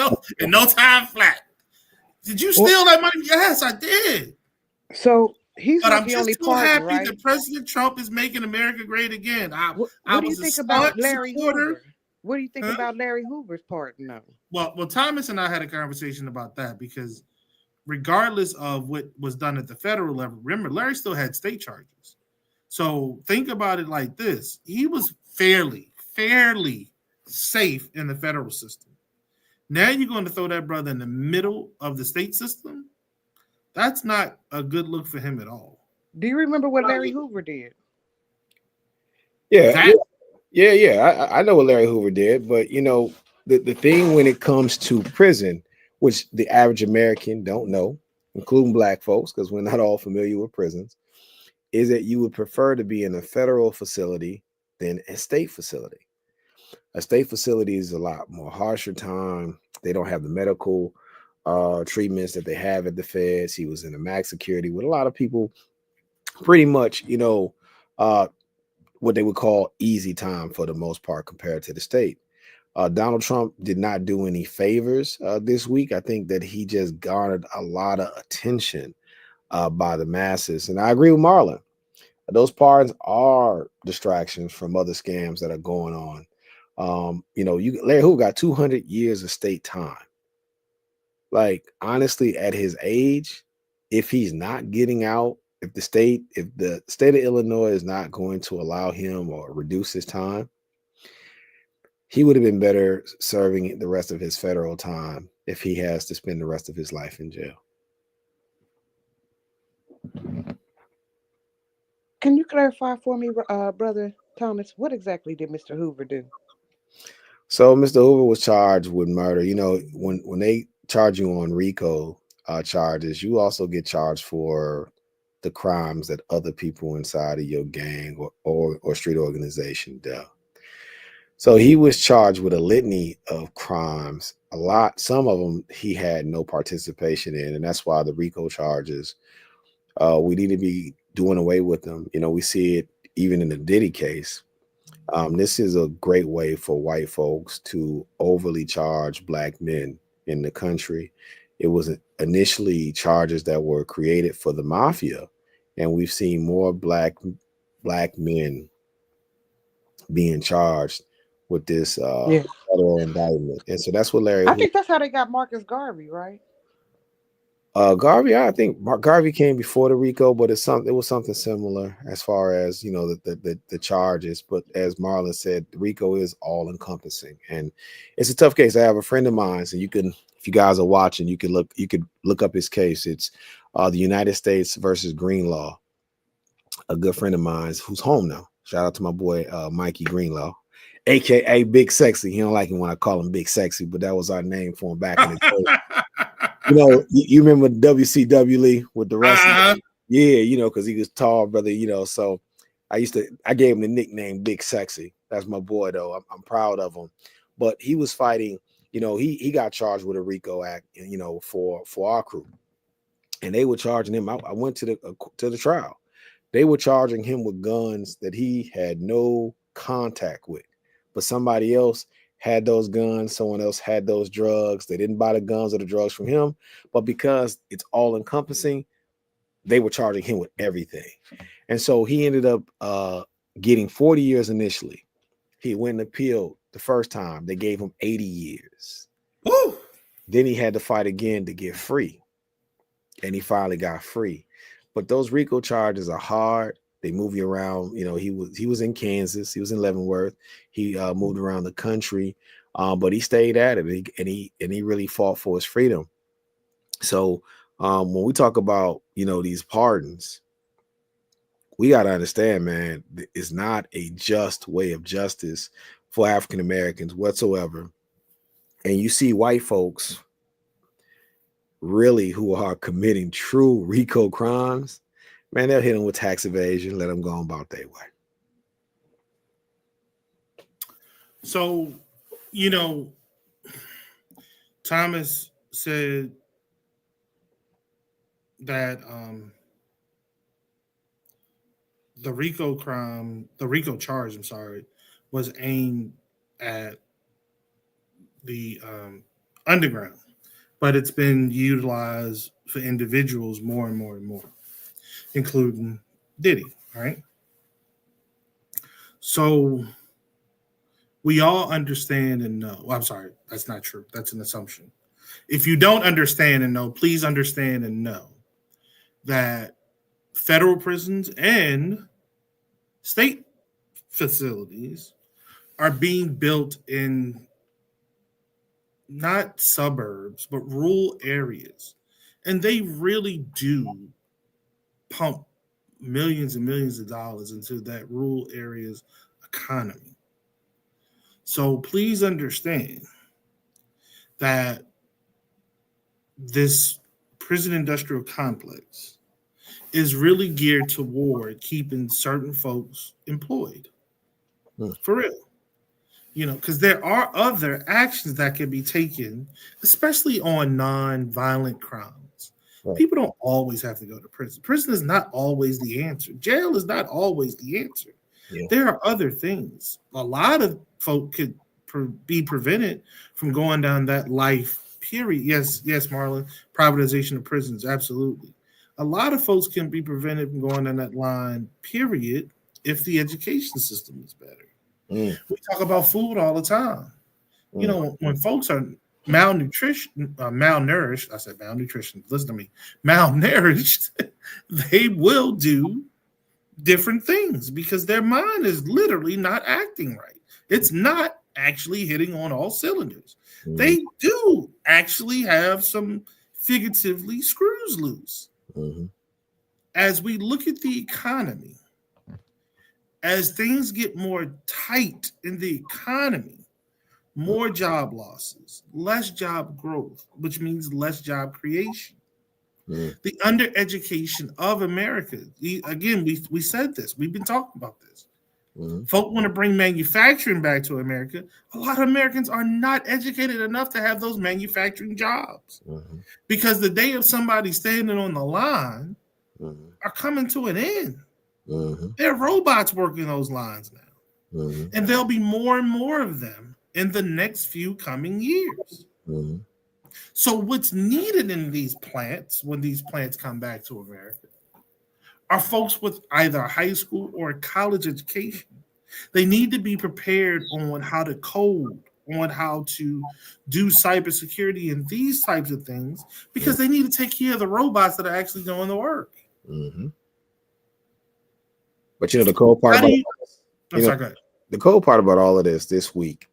C: no time flat. Did you
B: Well,
C: steal that money? Yes, I did.
B: so he's
C: But
B: not
C: I'm
B: the only
C: just so
B: partner,
C: happy
B: right?
C: that President Trump is making America great again. I
B: What do you
C: was a
B: think about
C: staunch
B: Larry
C: supporter.
B: Hoover? What do you think
C: Huh?
B: about Larry Hoover's partner? Though?
C: Well, Thomas and I had a conversation about that because regardless of what was done at the federal level, remember Larry still had state charges. So think about it like this: he was fairly safe in the federal system. Now you're going to throw that brother in the middle of the state system. That's not a good look for him at all.
B: Do you remember what Larry Hoover did?
A: Yeah, yeah,
C: That
A: yeah. I know what Larry Hoover did, but the thing when it comes to prison, which the average American don't know, including black folks, because we're not all familiar with prisons, is that you would prefer to be in a federal facility than a state facility. A state facility is a lot more harsher time. They don't have the medical treatments that they have at the feds. He was in a max security with a lot of people, pretty much, uh, what they would call easy time for the most part compared to the state. Donald Trump did not do any favors this week. I think that he just garnered a lot of attention by the masses. And I agree with Marlon. Those pardons are distractions from other scams that are going on. Larry Hoover got 200 years of state time. Like, honestly, at his age, if he's not getting out, if the state of Illinois is not going to allow him or reduce his time, he would have been better serving the rest of his federal time if he has to spend the rest of his life in jail.
B: Can you clarify for me, brother Thomas? What exactly did Mr. Hoover do?
A: So Mr. Hoover was charged with murder. When they charge you on RICO charges, you also get charged for the crimes that other people inside of your gang or street organization do. So he was charged with a litany of crimes. Some of them he had no participation in, and that's why the RICO charges, we need to be doing away with them. We see it even in the Diddy case. This is a great way for white folks to overly charge black men in the country. It was initially charges that were created for the mafia, and we've seen more black men being charged with this
B: Yeah,
A: federal indictment. And so that's what Larry
B: I
A: Hoover.
B: think that's how they got Marcus Garvey, right?
A: Garvey, I think Garvey came before the RICO, but it was something similar as far as the charges. But as Marlon said, the RICO is all encompassing, and it's a tough case. I have a friend of mine, so you can, if you guys are watching, you could look up his case. It's the United States versus Greenlaw. A good friend of mine who's home now. Shout out to my boy Mikey Greenlaw, aka Big Sexy. He don't like him when I call him Big Sexy, but that was our name for him back in the day. You remember WCW Lee with the wrestling? Yeah, because he was tall, brother. So I gave him the nickname Big Sexy. That's my boy, though. I'm proud of him. But he was fighting. He got charged with a RICO act. For our crew, and they were charging him. I went to the trial. They were charging him with guns that he had no contact with, but somebody else had those guns. Someone else had those drugs. They didn't buy the guns or the drugs from him, but because it's all encompassing, they were charging him with everything. And so he ended up getting 40 years initially. He went and appealed the first time. They gave him 80 years.
C: Woo!
A: Then he had to fight again to get free. And he finally got free. But those RICO charges are hard. They move you around. He was in Kansas. He was in Leavenworth. He moved around the country, but he stayed at it, and he really fought for his freedom. So when we talk about these pardons, we got to understand, man, it's not a just way of justice for African Americans whatsoever. And you see white folks really who are committing true RICO crimes, man, they'll hit them with tax evasion, let them go on about their way.
C: So, Thomas said that the RICO charge, was aimed at the underground, but it's been utilized for individuals more and more and more, including Diddy, right? So we all understand and know. Well, I'm sorry, that's not true. That's an assumption. If you don't understand and know, please understand and know that federal prisons and state facilities are being built in not suburbs, but rural areas. And they really do pump millions and millions of dollars into that rural area's economy. So please understand that this prison industrial complex is really geared toward keeping certain folks employed. For real. Because there are other actions that can be taken, especially on non-violent crimes. Right. People don't always have to go to prison. Prison is not always the answer. Jail is not always the answer. Yeah. There are other things. A lot of folk could be prevented from going down that life period. Yes, Marlon, privatization of prisons, absolutely. A lot of folks can be prevented from going down that line, period, if the education system is better. We talk about food all the time. When folks are malnourished, listen to me, malnourished, they will do different things because their mind is literally not acting right. It's not actually hitting on all cylinders. They do actually have some figuratively screws loose. As we look at the economy, as things get more tight in the economy, more job losses, less job growth, which means less job creation. The undereducation of America. Again, we said this. We've been talking about this. Folk want to bring manufacturing back to America. A lot of Americans are not educated enough to have those manufacturing jobs because the day of somebody standing on the line are coming to an end. There are robots working those lines now. And there'll be more and more of them in the next few coming years. So what's needed in these plants, when these plants come back to America, are folks with either a high school or a college education. They need to be prepared on how to code, on how to do cybersecurity and these types of things because they need to take care of the robots that are actually doing the work.
A: Mm-hmm. But the cold part about the cold part about all of this week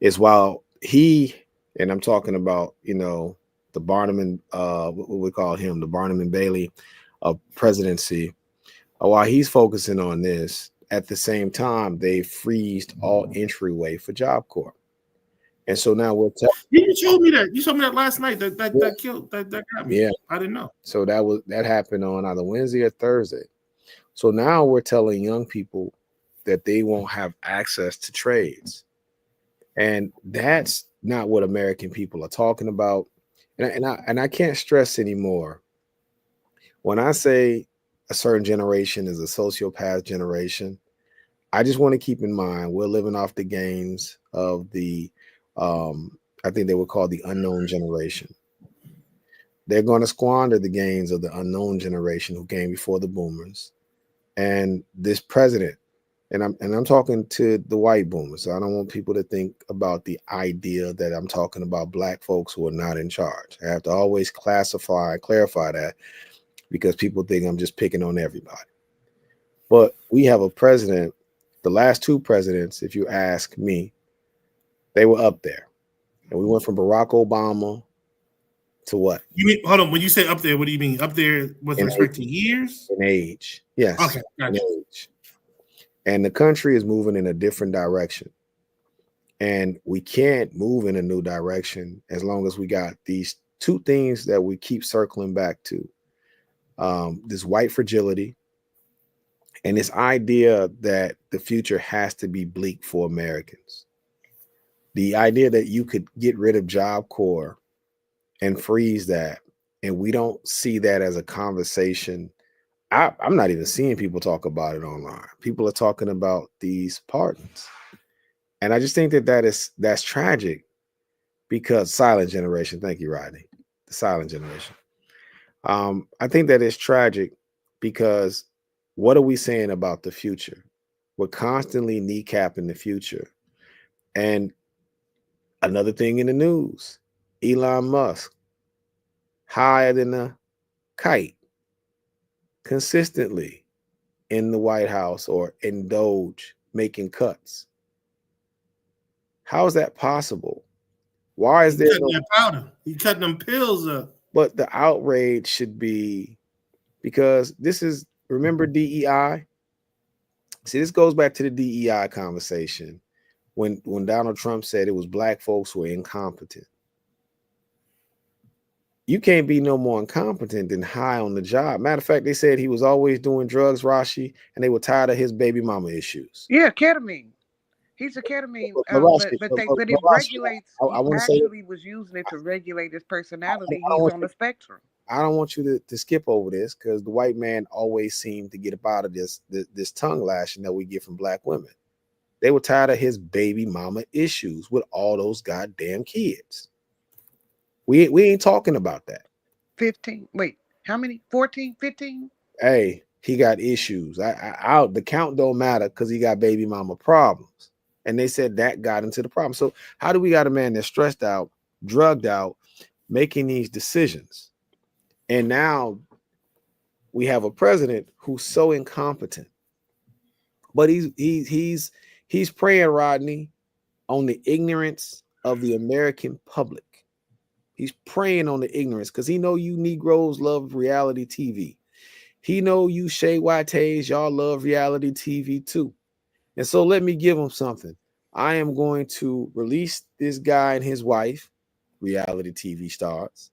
A: is while he, and I'm talking about the Barnum and what we call him, the Barnum and Bailey of presidency, while he's focusing on this, at the same time they freezed all entryway for Job Corps. And so now we're
C: you told me that last night that got me.
A: Yeah,
C: I didn't know.
A: So that happened on either Wednesday or Thursday. So now we're telling young people that they won't have access to trades. And that's not what American people are talking about. And I can't stress anymore. When I say a certain generation is a sociopath generation, I just want to keep in mind we're living off the gains of the I think they would call the unknown generation. They're going to squander the gains of the unknown generation who came before the boomers. And this president, and I'm talking to the white boomers. So I don't want people to think about the idea that I'm talking about black folks who are not in charge. I have to always clarify that because people think I'm just picking on everybody. But we have a president, the last two presidents, if you ask me, they were up there. And we went from Barack Obama to what?
C: You mean, hold on, when you say up there, what do you mean? Up there with respect to years?
A: In age. Yes.
C: Okay. Gotcha.
A: In age. And the country is moving in a different direction. And we can't move in a new direction as long as we got these two things that we keep circling back to. This white fragility and this idea that the future has to be bleak for Americans. The idea that you could get rid of Job Corps and freeze that, and we don't see that as a conversation. I'm not even seeing people talk about it online. People are talking about these pardons. And I just think that's tragic because silent generation. Thank you, Rodney. The silent generation. I think that is tragic because what are we saying about the future? We're constantly kneecapping the future. And another thing in the news, Elon Musk, higher than a kite, consistently in the White House or in Doge making cuts. How is that possible? Why is there
C: no powder? He cutting them pills up.
A: But the outrage should be because this is, remember DEI? See, this goes back to the DEI conversation when Donald Trump said it was black folks who were incompetent. You can't be no more incompetent than high on the job. Matter of fact, they said he was always doing drugs, Rashi, and they were tired of his baby mama issues.
B: Yeah, ketamine. He's a ketamine, but it regulates. He actually was using it to regulate his personality. He's on the spectrum.
A: I don't want you to skip over this because the white man always seemed to get up out of this tongue lashing that we get from black women. They were tired of his baby mama issues with all those goddamn kids. We ain't talking about that.
B: 15. Wait, how many? 14, 15?
A: Hey, he got issues. The count don't matter because he got baby mama problems. And they said that got into the problem. So how do we got a man that's stressed out, drugged out, making these decisions? And now we have a president who's so incompetent. But he's preying, Rodney, on the ignorance of the American public. He's preying on the ignorance because he know you Negroes love reality TV. He know you Shay Whiteys, y'all love reality TV too. And so let me give him something. I am going to release this guy and his wife, reality TV stars.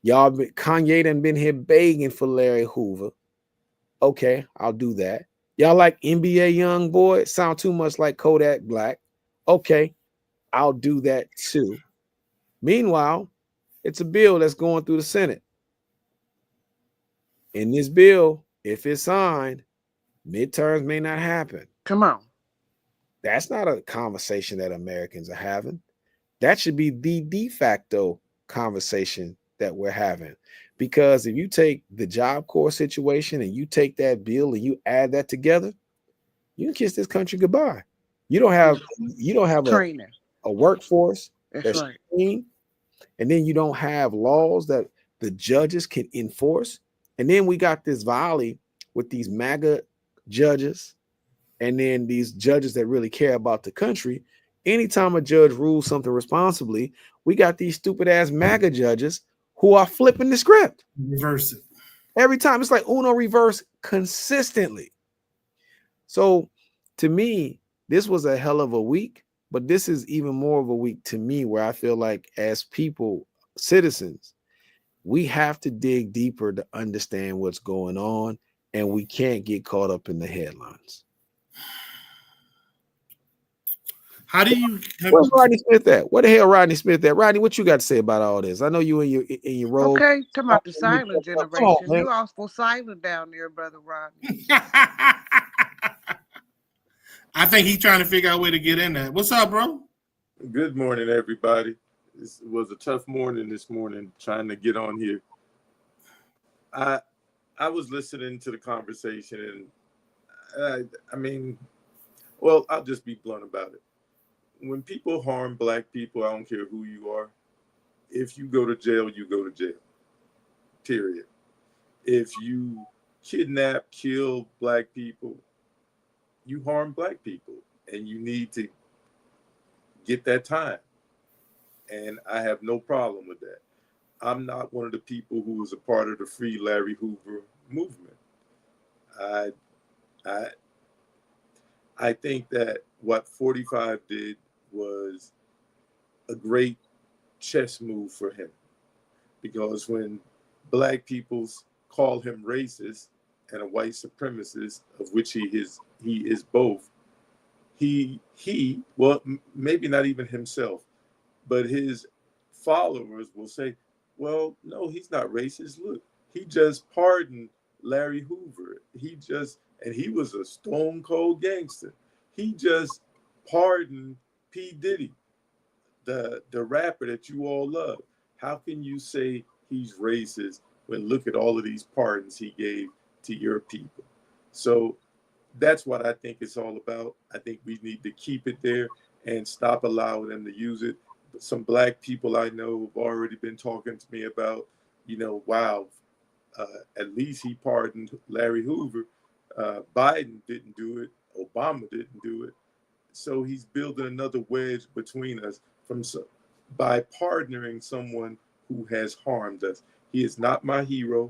A: Kanye done been here begging for Larry Hoover. Okay, I'll do that. Y'all like NBA young boy? Sound too much like Kodak Black. Okay, I'll do that too. Meanwhile, it's a bill that's going through the Senate. In this bill, if it's signed, midterms may not happen.
B: Come on.
A: That's not a conversation that Americans are having. That should be the de facto conversation that we're having. Because if you take the Job Corps situation and you take that bill and you add that together, you can kiss this country goodbye. You don't have
B: training.
A: a workforce
B: That's
A: that's
B: right.
A: trained, and then you don't have laws that the judges can enforce. And then we got this volley with these MAGA judges, and then these judges that really care about the country. Anytime a judge rules something responsibly, we got these stupid ass MAGA judges who are flipping the script.
C: Reverse it.
A: Every time it's like Uno reverse consistently. So to me, this was a hell of a week, but this is even more of a week to me where I feel like as people, citizens, we have to dig deeper to understand what's going on, and we can't get caught up in the headlines.
C: How do you?
A: Where's Rodney Smith at? Where the hell Rodney Smith at? Rodney, what you got to say about all this? I know you in your role.
B: Okay, talking about the silent
A: Come on,
B: generation.
A: man.
B: You also silent down there, brother Rodney.
C: I think he's trying to figure out a way to get in there. What's up, bro?
D: Good morning, everybody. This was a tough morning this morning trying to get on here. I was listening to the conversation, and I mean, well, I'll just be blunt about it. When people harm black people, I don't care who you are. If you go to jail, you go to jail. Period. If you kidnap, kill black people, you harm black people, and you need to get that time. And I have no problem with that. I'm not one of the people who was a part of the Free Larry Hoover movement. I think that what 45 did was a great chess move for him, because when black people call him racist and a white supremacist, of which he is both, well, maybe not even himself, but his followers will say, well, no, he's not racist. Look, he just pardoned Larry Hoover. And he was a stone cold gangster. He just pardoned P. Diddy, the rapper that you all love. How can you say he's racist when look at all of these pardons he gave to your people? So that's what I think it's all about. I think we need to keep it there and stop allowing them to use it. Some black people I know have already been talking to me about, wow, at least he pardoned Larry Hoover. Biden didn't do it. Obama didn't do it. So he's building another wedge between us by partnering someone who has harmed us. He is not my hero.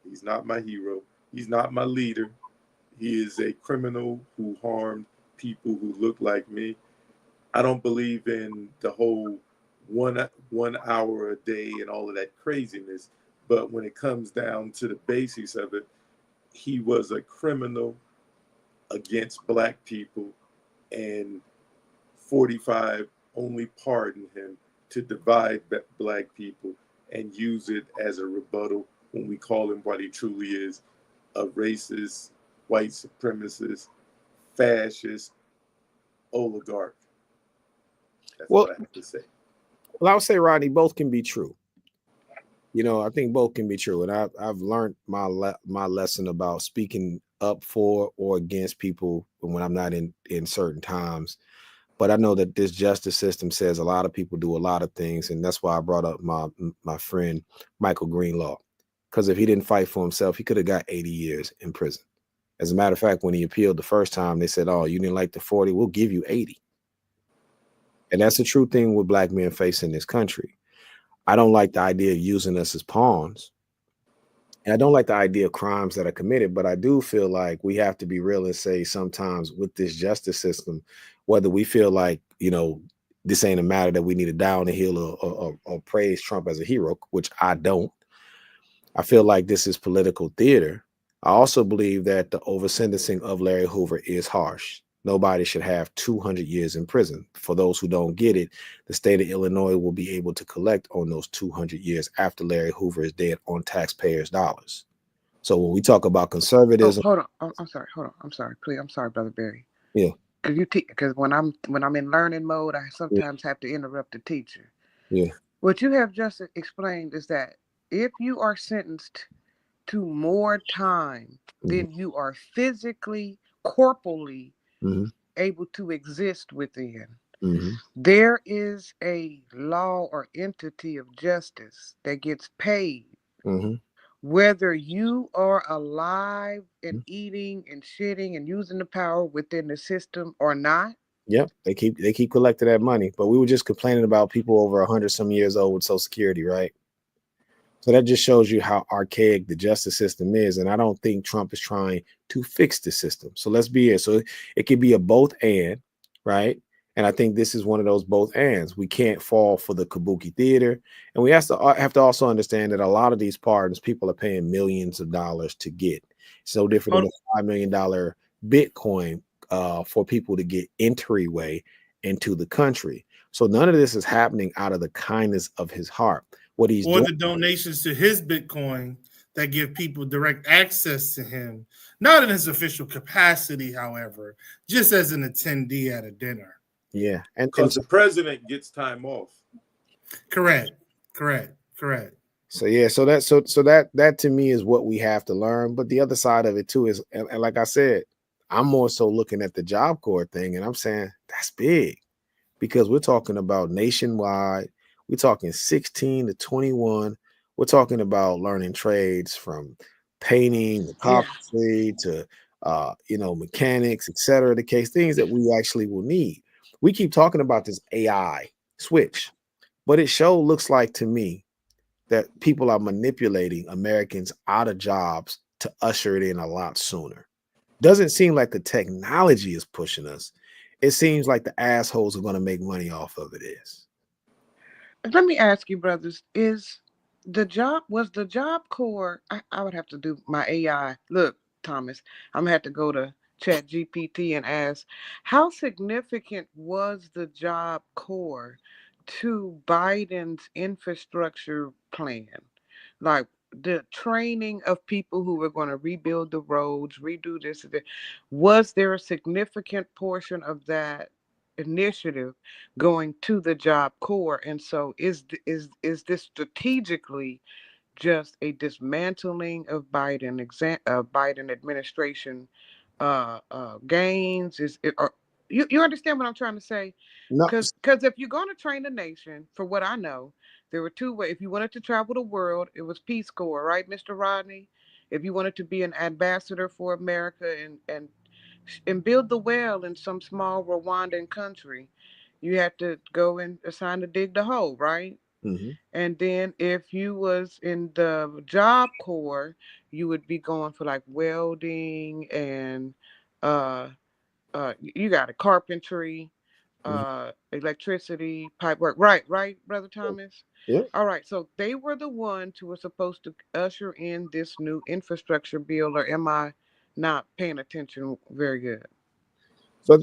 D: He's not my hero. He's not my leader. He is a criminal who harmed people who look like me. I don't believe in the whole 1 hour a day and all of that craziness. But when it comes down to the basics of it, he was a criminal against black people, and 45 only pardoned him to divide black people and use it as a rebuttal when we call him what he truly is, a racist, white supremacist, fascist, oligarch. That's what I have to say.
A: Well, I would say, Rodney, both can be true. I think both can be true. And I've learned my lesson about speaking up for or against people when I'm not in certain times. But I know that this justice system says a lot of people do a lot of things. And that's why I brought up my friend, Michael Greenlaw. Because if he didn't fight for himself, he could have got 80 years in prison. As a matter of fact, when he appealed the first time, they said, oh, you didn't like the 40, we'll give you 80. And that's the true thing with black men facing this country. I don't like the idea of using us as pawns. And I don't like the idea of crimes that are committed, but I do feel like we have to be real and say sometimes with this justice system, whether we feel like, this ain't a matter that we need to down the hill or praise Trump as a hero, which I don't. I feel like this is political theater. I also believe that the over-sentencing of Larry Hoover is harsh. Nobody should have 200 years in prison. For those who don't get it, the state of Illinois will be able to collect on those 200 years after Larry Hoover is dead on taxpayers' dollars. So when we talk about conservatism,
B: hold on. I'm sorry. Hold on. I'm sorry. Please. I'm sorry, Brother Barry.
A: Yeah.
B: Because when I'm in learning mode, I sometimes have to interrupt the teacher.
A: Yeah.
B: What you have just explained is that if you are sentenced to more time than you are physically, corporally able to exist within,
A: Mm-hmm.
B: There is a law or entity of justice that gets paid
A: Mm-hmm.
B: whether you are alive and eating and shitting and using the power within the system or not.
A: Yep, they keep collecting that money. But we were just complaining about people over 100 some years old with Social Security, right? So that just shows you how archaic the justice system is. And I don't think Trump is trying to fix the system. So let's be here. So it could be a both and, right? And I think this is one of those both ands. We can't fall for the kabuki theater. And we have to also understand that a lot of these pardons, people are paying millions of dollars to get. It's no different than a $5 million Bitcoin for people to get entryway into the country. So none of this is happening out of the kindness of his heart. What he's
C: or
A: doing,
C: the donations to his Bitcoin that give people direct access to him, not in his official capacity, however, just as an attendee at a dinner.
A: yeah, and
D: Because the president gets time off.
C: Correct.
A: So yeah, so that to me is what we have to learn. But the other side of it too is, and like I said, I'm more so looking at the Job Corps thing, and I'm saying that's big because we're talking about nationwide. We're talking 16 to 21. We're talking about learning trades from painting, the
B: Yeah.
A: carpentry to mechanics, etc. The case things that we actually will need. We keep talking about this AI switch, but it sure looks like to me that people are manipulating Americans out of jobs to usher it in a lot sooner. Doesn't seem like the technology is pushing us. It seems like the assholes are going to make money off of it.
B: Let me ask you, brothers, was the Job Corps? I would have to do my AI. Look, Thomas, I'm gonna have to go to Chat GPT and ask, how significant was the Job Corps to Biden's infrastructure plan? Like the training of people who were going to rebuild the roads, redo this and that. Was there a significant portion of that initiative going to the Job Corps? And so is this strategically just a dismantling of Biden administration gains? Is it, or you understand what I'm trying to say?
A: No,
B: Because if you're going to train the nation, for what I know, there were two ways. If you wanted to travel the world, it was Peace Corps, right, Mr. Rodney? If you wanted to be an ambassador for America and build the well in some small Rwandan country, you had to go and assign to dig the hole, right?
A: mm-hmm.
B: And then if you was in the Job Corps, you would be going for like welding and you got a carpentry, electricity, pipe work. Right, Brother Thomas?
A: Yeah.
B: All right. So they were the ones who were supposed to usher in this new infrastructure bill, or am I not paying attention very good?
A: So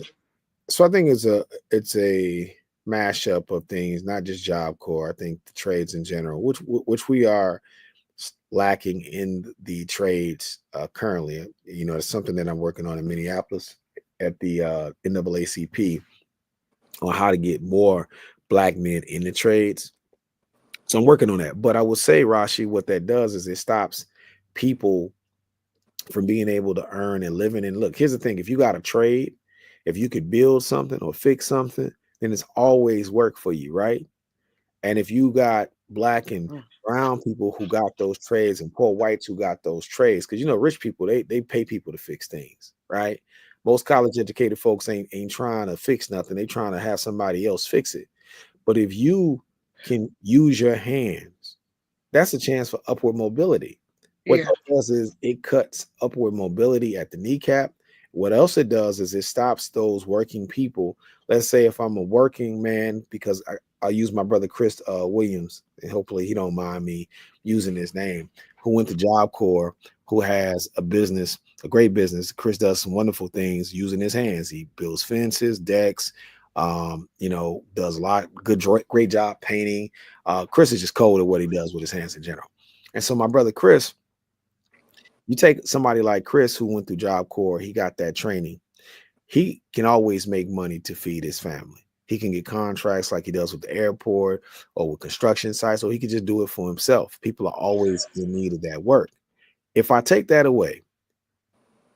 A: I think it's a mashup of things, not just Job Corps. I think the trades in general, which we are lacking in the trades currently. It's something that I'm working on in Minneapolis at the NAACP on how to get more Black men in the trades. So I'm working on that. But I will say, Rashi, what that does is it stops people from being able to earn and living. And look, here's the thing: if you got a trade, if you could build something or fix something, then it's always work for you, right? And if you got Black and brown people who got those trades and poor whites who got those trades, because rich people, they pay people to fix things, right? Most college educated folks ain't trying to fix nothing. They trying to have somebody else fix it. But if you can use your hands, that's a chance for upward mobility. What
B: Yeah.
A: that does is it cuts upward mobility at the kneecap. What else it does is it stops those working people. Let's say if I'm a working man, because I'll use my brother Chris Williams, and hopefully he don't mind me using his name, who went to Job Corps, who has a business, a great business. Chris does some wonderful things using his hands. He builds fences, decks, does a lot, great job painting. Chris is just cold at what he does with his hands in general. And so my brother Chris, you take somebody like Chris who went through Job Corps, he got that training. He can always make money to feed his family. He can get contracts like he does with the airport or with construction sites, or he can just do it for himself. People are always in need of that work. If I take that away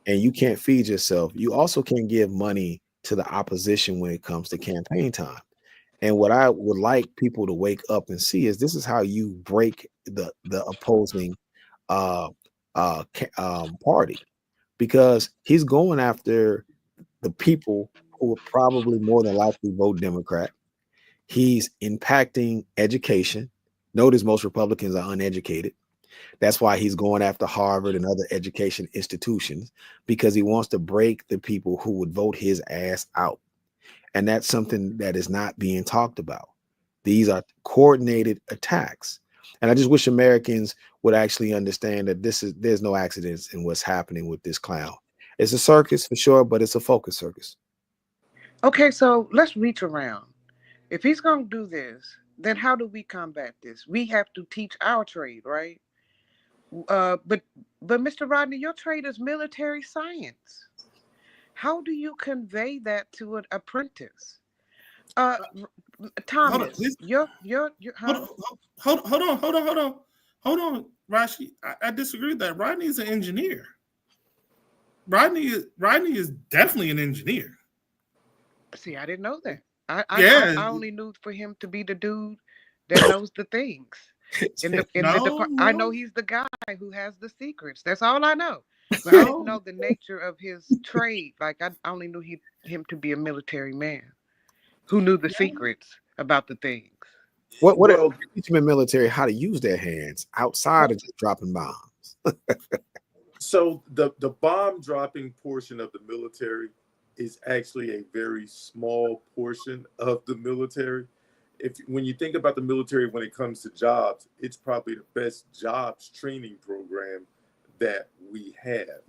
A: and you can't feed yourself, you also can't give money to the opposition when it comes to campaign time. And what I would like people to wake up and see is this is how you break the opposing party, because he's going after the people who would probably more than likely vote Democrat. He's impacting education. Notice most Republicans are uneducated. That's why he's going after Harvard and other education institutions, because he wants to break the people who would vote his ass out. And that's something that is not being talked about. These are coordinated attacks. And I just wish Americans would actually understand that there's no accidents in what's happening with this clown. It's a circus for sure, but it's a focus circus.
B: Okay, so let's reach around. If he's going to do this, then how do we combat this? We have to teach our trade, right? But Mr. Rodney, your trade is military science. How do you convey that to an apprentice? Thomas, huh?
C: Hold on, Rashi. I disagree with that. Rodney is an engineer. Rodney is definitely an engineer.
B: See, I didn't know that. I only knew for him to be the dude that knows the things. I know he's the guy who has the secrets. That's all I know. But I didn't know the nature of his trade. Like I only knew him to be a military man who knew the secrets about the things.
A: What teach them in military how to use their hands outside of just dropping bombs.
D: So the bomb dropping portion of the military is actually a very small portion of the military. When you think about the military when it comes to jobs, it's probably the best jobs training program that we have.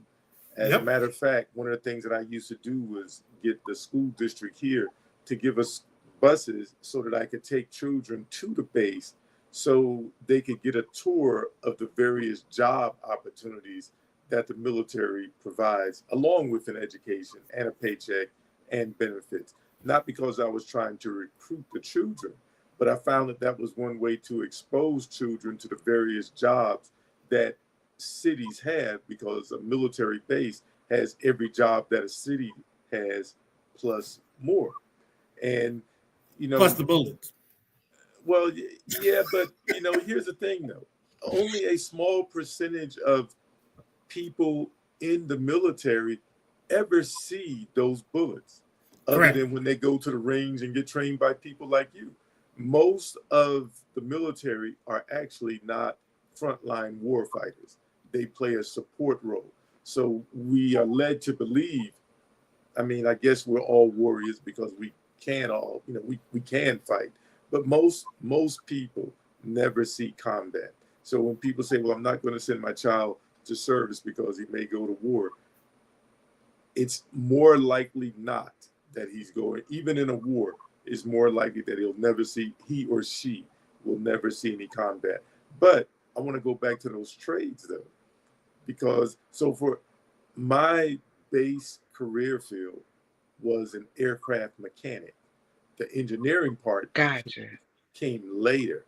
D: As a matter of fact, one of the things that I used to do was get the school district here to give us buses so that I could take children to the base so they could get a tour of the various job opportunities that the military provides, along with an education and a paycheck and benefits. Not because I was trying to recruit the children, but I found that was one way to expose children to the various jobs that cities have, because a military base has every job that a city has plus more. And,
C: plus the bullets.
D: Well, yeah, but, here's the thing, though. Only a small percentage of people in the military ever see those bullets, other than when they go to the range and get trained by people like you. Most of the military are actually not frontline warfighters. They play a support role. So we are led to believe, I guess we're all warriors because we can all, we can fight, but most people never see combat. So when people say, well, I'm not going to send my child to service because he may go to war, it's more likely not that he's going, even in a war, it's more likely that he or she will never see any combat. But I want to go back to those trades though, because for my base career field was an aircraft mechanic. The engineering part came later.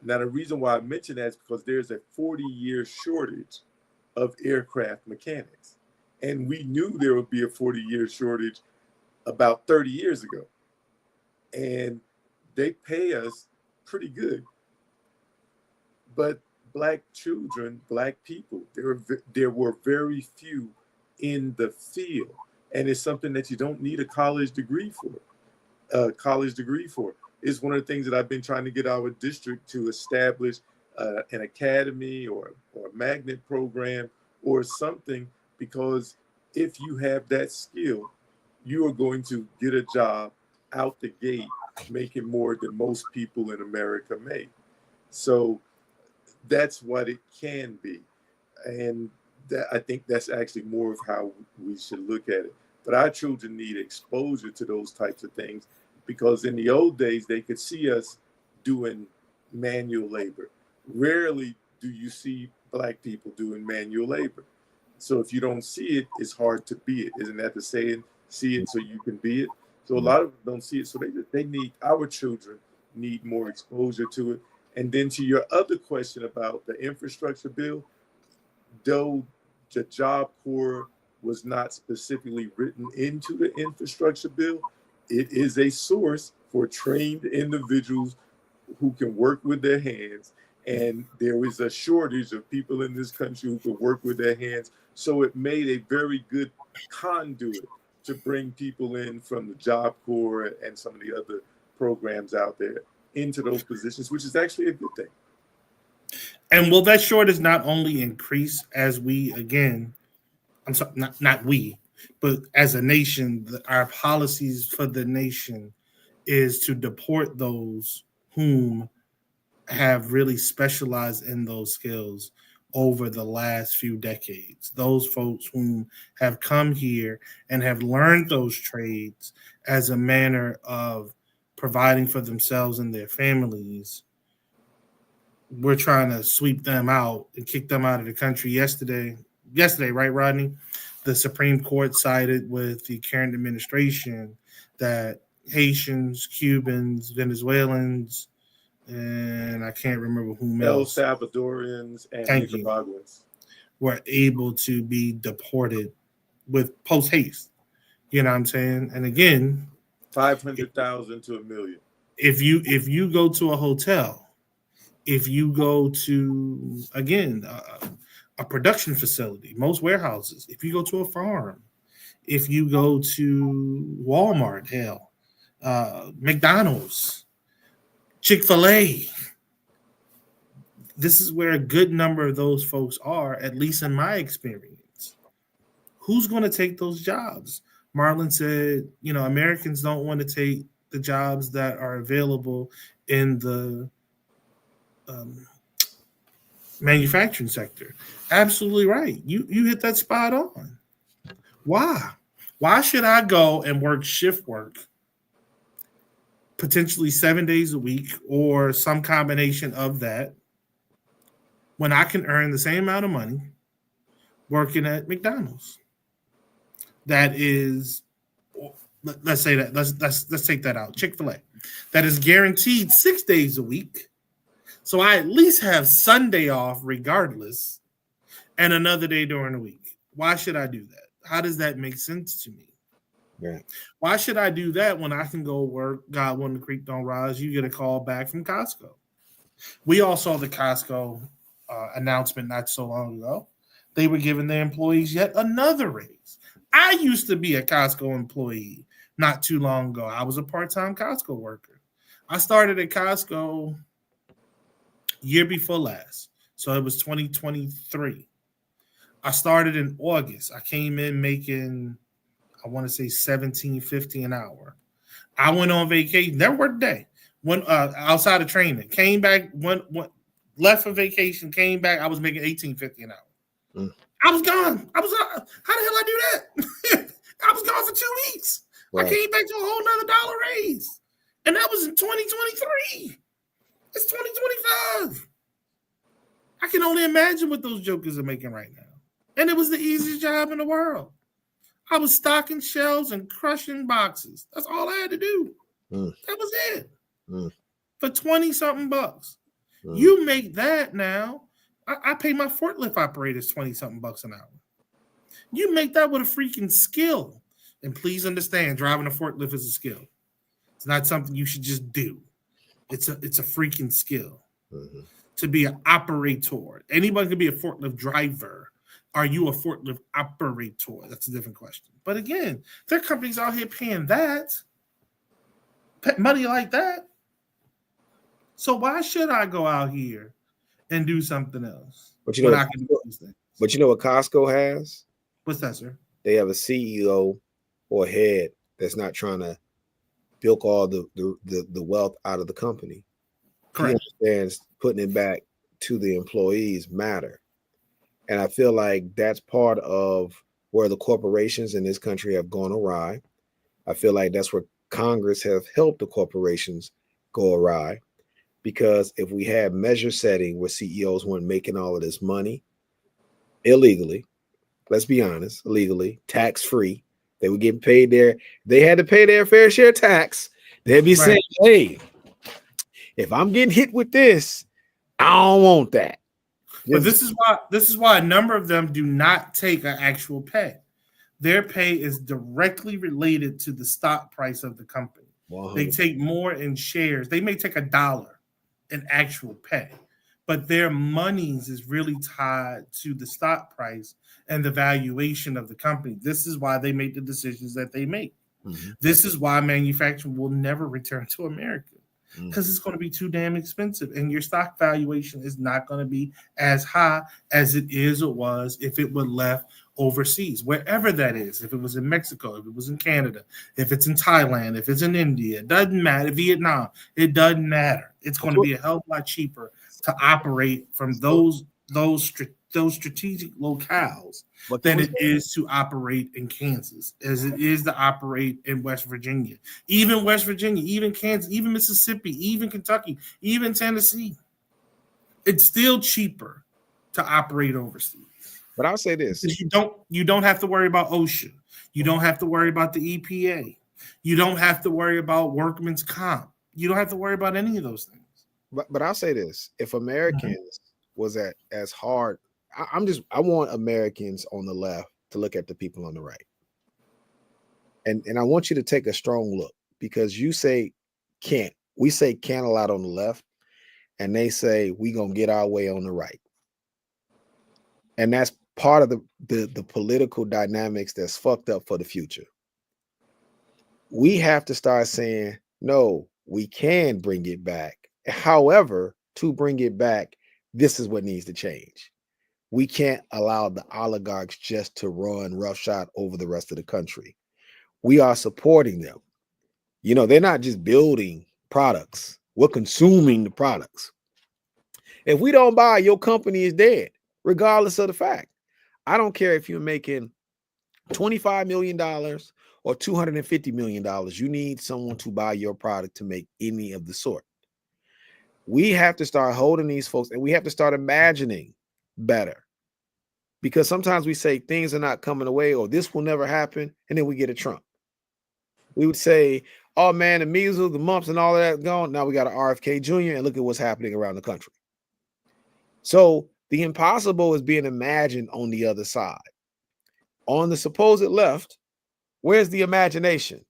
D: Now, the reason why I mention that is because there's a 40-year shortage of aircraft mechanics. And we knew there would be a 40-year shortage about 30 years ago. And they pay us pretty good. But Black children, Black people, there were very few in the field. And it's something that you don't need a college degree for. It's one of the things that I've been trying to get our district to establish an academy or a magnet program or something, because if you have that skill, you are going to get a job out the gate making more than most people in America make. So that's what it can be. And I think that's actually more of how we should look at it. But our children need exposure to those types of things, because in the old days, they could see us doing manual labor. Rarely do you see Black people doing manual labor. So if you don't see it, it's hard to be it. Isn't that the saying? See it so you can be it. So a lot of them don't see it. So our children need more exposure to it. And then to your other question about the infrastructure bill, though the Job Corps was not specifically written into the infrastructure bill. It is a source for trained individuals who can work with their hands. And there is a shortage of people in this country who can work with their hands. So it made a very good conduit to bring people in from the Job Corps and some of the other programs out there into those positions, which is actually a good thing.
C: And will that shortage not only increase as we, again, I'm sorry, not we, but as a nation, our policies for the nation is to deport those whom have really specialized in those skills over the last few decades. Those folks whom have come here and have learned those trades as a manner of providing for themselves and their families. We're trying to sweep them out and kick them out of the country yesterday, right, Rodney? The Supreme Court sided with the current administration that Haitians, Cubans, Venezuelans, and I can't remember whom else.
D: El Salvadorians and Nicaraguans
C: were able to be deported with post haste. You know what I'm saying? And again,
D: 500,000 to 1 million.
C: If you go to a hotel, if you go to, again, a production facility, most warehouses, if you go to a farm, if you go to Walmart, hell, McDonald's, Chick-fil-A, this is where a good number of those folks are, at least in my experience. Who's going to take those jobs? Marlon said, Americans don't want to take the jobs that are available in the manufacturing sector. Absolutely right. You hit that spot on. Why? Why should I go and work shift work, potentially 7 days a week or some combination of that, when I can earn the same amount of money working at McDonald's? That is, let's say that, let's take that out. Chick-fil-A, that is guaranteed 6 days a week. So I at least have Sunday off regardless and another day during the week. Why should I do that? How does that make sense to me?
A: Right.
C: Why should I do that when I can go work? God, when the creek don't rise, you get a call back from Costco. We all saw the Costco announcement not so long ago. They were giving their employees yet another raise. I used to be a Costco employee not too long ago. I was a part-time Costco worker. I started at Costco year before last. So it was 2023. I started in August. I came in making, I want to say $17.50 an hour. I went on vacation, never worked a day. Went outside of training, came back, went left for vacation, came back. I was making $18.50 an hour. I was gone. How the hell I do that? I was gone for 2 weeks. Right. I came back to a whole nother dollar raise. And that was in 2023. It's 2025. I can only imagine what those jokers are making right now. And it was the easiest job in the world. I was stocking shelves and crushing boxes. That's all I had to do. That was it. For 20-something bucks. You make that now. I pay my forklift operators 20-something bucks an hour. You make that with a freaking skill. And please understand, driving a forklift is a skill. It's not something you should just do. It's a freaking skill. To be an operator. Anybody can be a forklift driver. Are you a forklift operator? That's a different question. But again, there are companies out here paying that. Money like that. So why should I go out here and do something else?
A: But you know what Costco has?
C: What's that, sir?
A: They have a CEO or head that's not trying to bilk all the wealth out of the company.
C: Correct.
A: He understands putting it back to the employees matter. And I feel like that's part of where the corporations in this country have gone awry. I feel like that's where Congress have helped the corporations go awry. Because if we had measure setting where CEOs weren't making all of this money illegally, let's be honest, illegally, tax-free, they were getting paid they had to pay their fair share tax. They'd be saying, hey, if I'm getting hit with this, I don't want that.
C: But this is why a number of them do not take an actual pay. Their pay is directly related to the stock price of the company.
A: 100.
C: They take more in shares. They may take $1 in actual pay, but their monies is really tied to the stock price and the valuation of the company. This is why they make the decisions that they make.
A: Mm-hmm.
C: This is why manufacturing will never return to America, because
A: Mm-hmm.
C: it's going to be too damn expensive, and your stock valuation is not going to be as high as it is or was if it were left overseas, wherever that is. If it was in Mexico, if it was in Canada, if it's in Thailand, if it's in India, it doesn't matter. Vietnam, it doesn't matter. It's going to be a hell of a lot cheaper to operate from those strategic locales than it is to operate in Kansas, as it is to operate in West Virginia. Even West Virginia, even Kansas, even Mississippi, even Kentucky, even Tennessee. It's still cheaper to operate overseas.
A: But I'll say this:
C: you don't have to worry about OSHA. You don't have to worry about the EPA. You don't have to worry about workman's comp. You don't have to worry about any of those things.
A: But I'll say this: if Americans was as hard, I want Americans on the left to look at the people on the right, and I want you to take a strong look, because you say can't. We say can't a lot on the left, and they say we gonna get our way on the right, and that's part of the political dynamics that's fucked up for the future. We have to start saying, no, we can bring it back. However, to bring it back, this is what needs to change. We can't allow the oligarchs just to run roughshod over the rest of the country. We are supporting them. You know, they're not just building products. We're consuming the products. If we don't buy, your company is dead, regardless of the fact. I don't care if you're making $25 million or $250 million. You need someone to buy your product to make any of the sort. We have to start holding these folks, and we have to start imagining better. Because sometimes we say things are not coming away, or this will never happen, and then we get a Trump. We would say, oh man, the measles, the mumps, and all of that gone. Now we got an RFK Jr., and look at what's happening around the country. So the impossible is being imagined on the other side. On the supposed left, where's the imagination?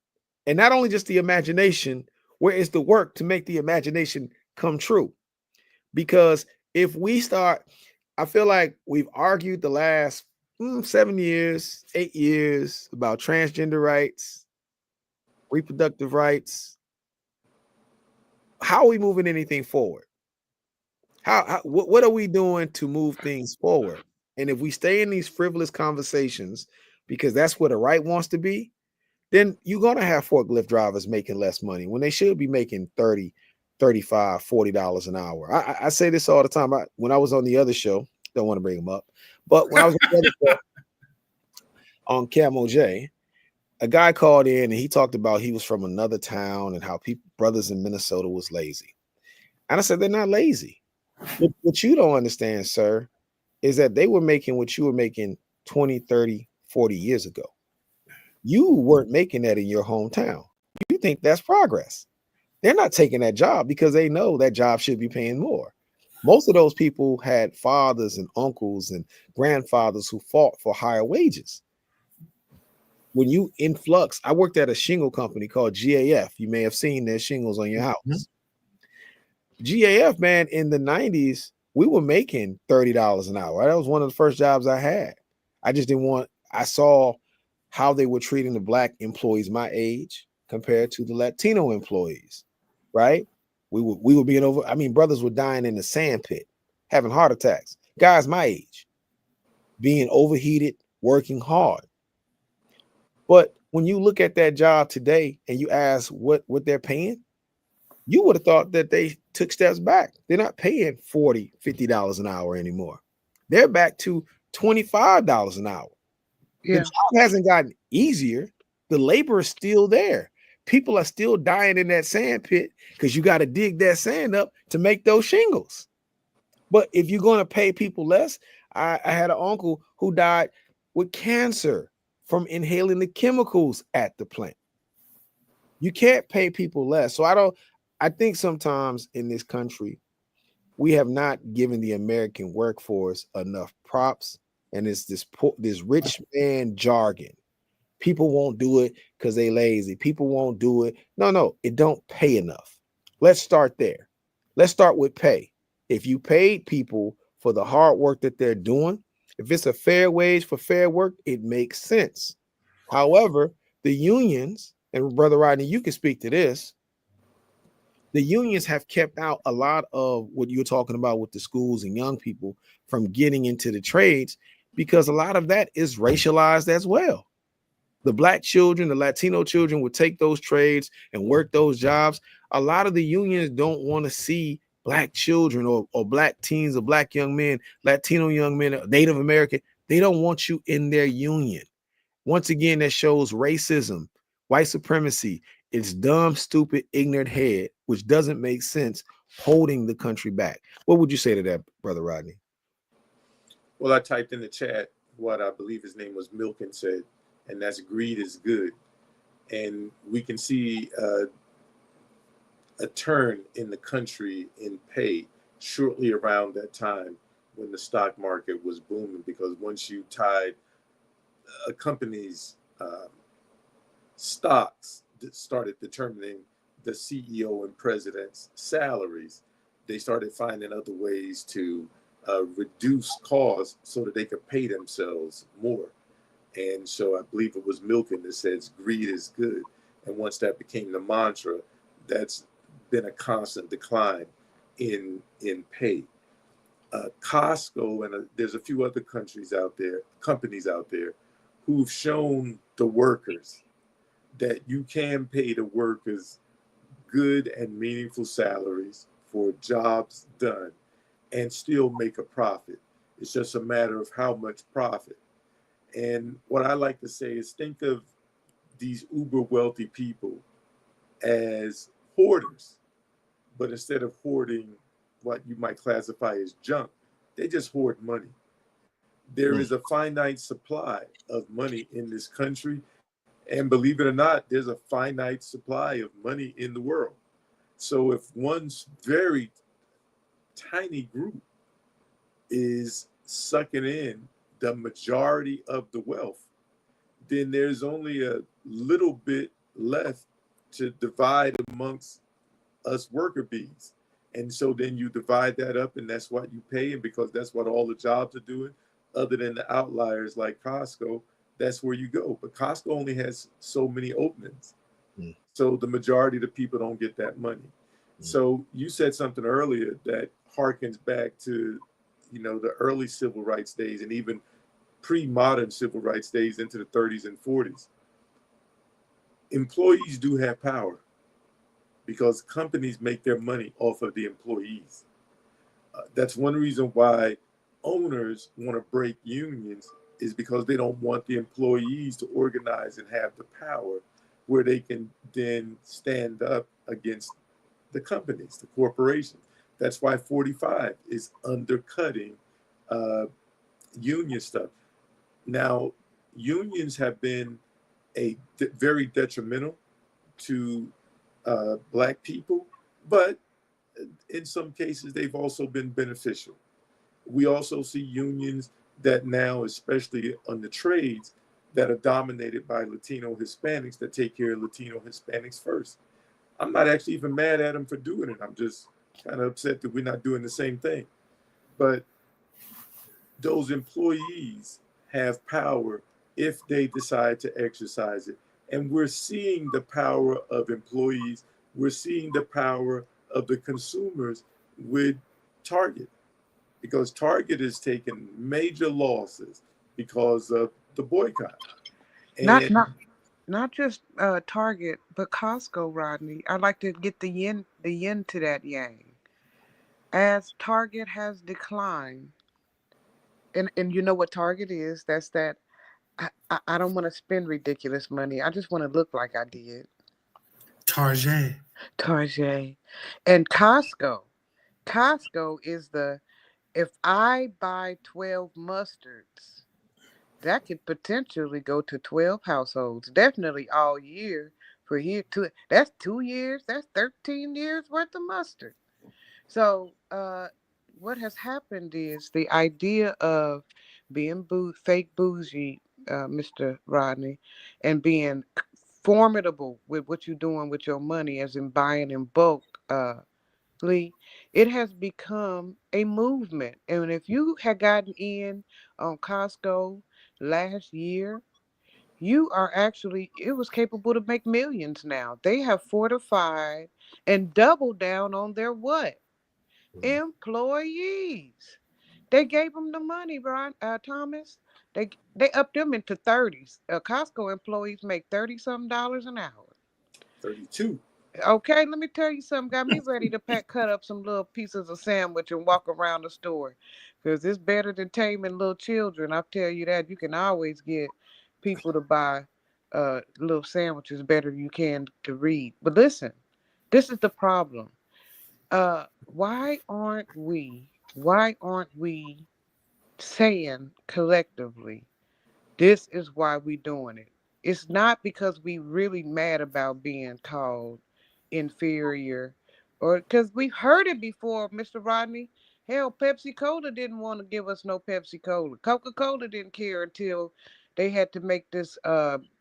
A: And not only just the imagination, where is the work to make the imagination come true? Because if we start, I feel like we've argued the last 7 years, 8 years about transgender rights, reproductive rights. How are we moving anything forward? What are we doing to move things forward? And if we stay in these frivolous conversations, because that's where the right wants to be, then you're going to have forklift drivers making less money when they should be making $30, $35, $40 an hour. I say this all the time. When I was on the other show, don't want to bring them up, but when I was on the other show, on Camo J, a guy called in and he talked about he was from another town and how brothers in Minnesota was lazy. And I said, they're not lazy. What you don't understand, sir, is that they were making what you were making 20, 30, 40 years ago. You weren't making that in your hometown. You think that's progress. They're not taking that job because they know that job should be paying more. Most of those people had fathers and uncles and grandfathers who fought for higher wages. When you influx, I worked at a shingle company called GAF. You may have seen their shingles on your house. GAF, man, in the 90s, we were making $30 an hour. That was one of the first jobs I had. I saw how they were treating the black employees my age compared to the Latino employees, right? We were being brothers were dying in the sand pit, having heart attacks. Guys my age, being overheated, working hard. But when you look at that job today and you ask what they're paying, you would have thought that they took steps back. They're not paying $40, $50 an hour anymore. They're back to $25 an hour. Yeah. The job hasn't gotten easier. The labor is still there. People are still dying in that sand pit because you got to dig that sand up to make those shingles. But if you're going to pay people less, I had an uncle who died with cancer from inhaling the chemicals at the plant. You can't pay people less. So I think sometimes in this country, we have not given the American workforce enough props. And it's this rich man jargon. People won't do it because they lazy. People won't do it. No, it don't pay enough. Let's start there. Let's start with pay. If you paid people for the hard work that they're doing, if it's a fair wage for fair work, it makes sense. However, the unions, and Brother Rodney, you can speak to this, the unions have kept out a lot of what you're talking about with the schools and young people from getting into the trades because a lot of that is racialized as well. The black children, the Latino children would take those trades and work those jobs. A lot of the unions don't want to see black children or black teens or black young men, Latino young men, Native American. They don't want you in their union. Once again, that shows racism, white supremacy. It's dumb, stupid, ignorant head, which doesn't make sense, holding the country back. What would you say to that, Brother Rodney?
D: Well, I typed in the chat what I believe his name was Milken said, and that's greed is good. And we can see a turn in the country in pay shortly around that time when the stock market was booming, because once you tied a company's stocks that started determining the CEO and president's salaries, they started finding other ways to reduce costs so that they could pay themselves more. And so I believe it was Milken that says greed is good. And once that became the mantra, that's been a constant decline in pay. Costco and there's a few other companies out there who've shown the workers that you can pay the workers good and meaningful salaries for jobs done and still make a profit. It's just a matter of how much profit. And what I like to say is think of these uber wealthy people as hoarders, but instead of hoarding what you might classify as junk, they just hoard money. There is a finite supply of money in this country. And believe it or not, there's a finite supply of money in the world. So if one's very tiny group is sucking in the majority of the wealth, then there's only a little bit left to divide amongst us worker bees. And so then you divide that up, and that's what you pay. And because that's what all the jobs are doing, other than the outliers like Costco, that's where you go. But Costco only has so many openings. So the majority of the people don't get that money. So you said something earlier that harkens back to, the early civil rights days and even pre-modern civil rights days into the 30s and 40s. Employees do have power because companies make their money off of the employees. That's one reason why owners want to break unions, is because they don't want the employees to organize and have the power where they can then stand up against the companies, the corporations. That's why 45 is undercutting union stuff. Now, unions have been very detrimental to Black people, but in some cases, they've also been beneficial. We also see unions that now, especially on the trades, that are dominated by Latino Hispanics that take care of Latino Hispanics first. I'm not actually even mad at them for doing it. I'm just kind of upset that we're not doing the same thing. But those employees have power if they decide to exercise it. And we're seeing the power of employees. We're seeing the power of the consumers with Target, because Target is taking major losses because of the boycott.
B: Not
D: And
B: not not just Target, but Costco, Rodney. I'd like to get the yin to that yang. As Target has declined, and you know what Target is? That's that I don't want to spend ridiculous money. I just want to look like I did.
C: Target.
B: Target. And Costco. Costco is if I buy 12 mustards, that could potentially go to 12 households. Definitely all year for here. That's 2 years. That's 13 years worth of mustard. So what has happened is the idea of being fake bougie Mr. Rodney, and being formidable with what you're doing with your money, as in buying in bulk, Lee, it has become a movement. And if you had gotten in on Costco last year, you are actually, it was capable to make millions now. They have fortified and doubled down on their what? Employees. They gave them the money, Brian, Thomas. They upped them into 30s. Costco employees make 30 something dollars an hour.
D: 32.
B: Okay, let me tell you something. Got me ready to cut up some little pieces of sandwich and walk around the store, because it's better than taming little children. I'll tell you that. You can always get people to buy little sandwiches better than you can to read. But listen, this is the problem. Why aren't we saying collectively, this is why we doing it? It's not because we really mad about being called inferior, or because we've heard it before, Mr. Rodney. Hell, Pepsi Cola didn't want to give us no Pepsi Cola. Coca-Cola didn't care until they had to make this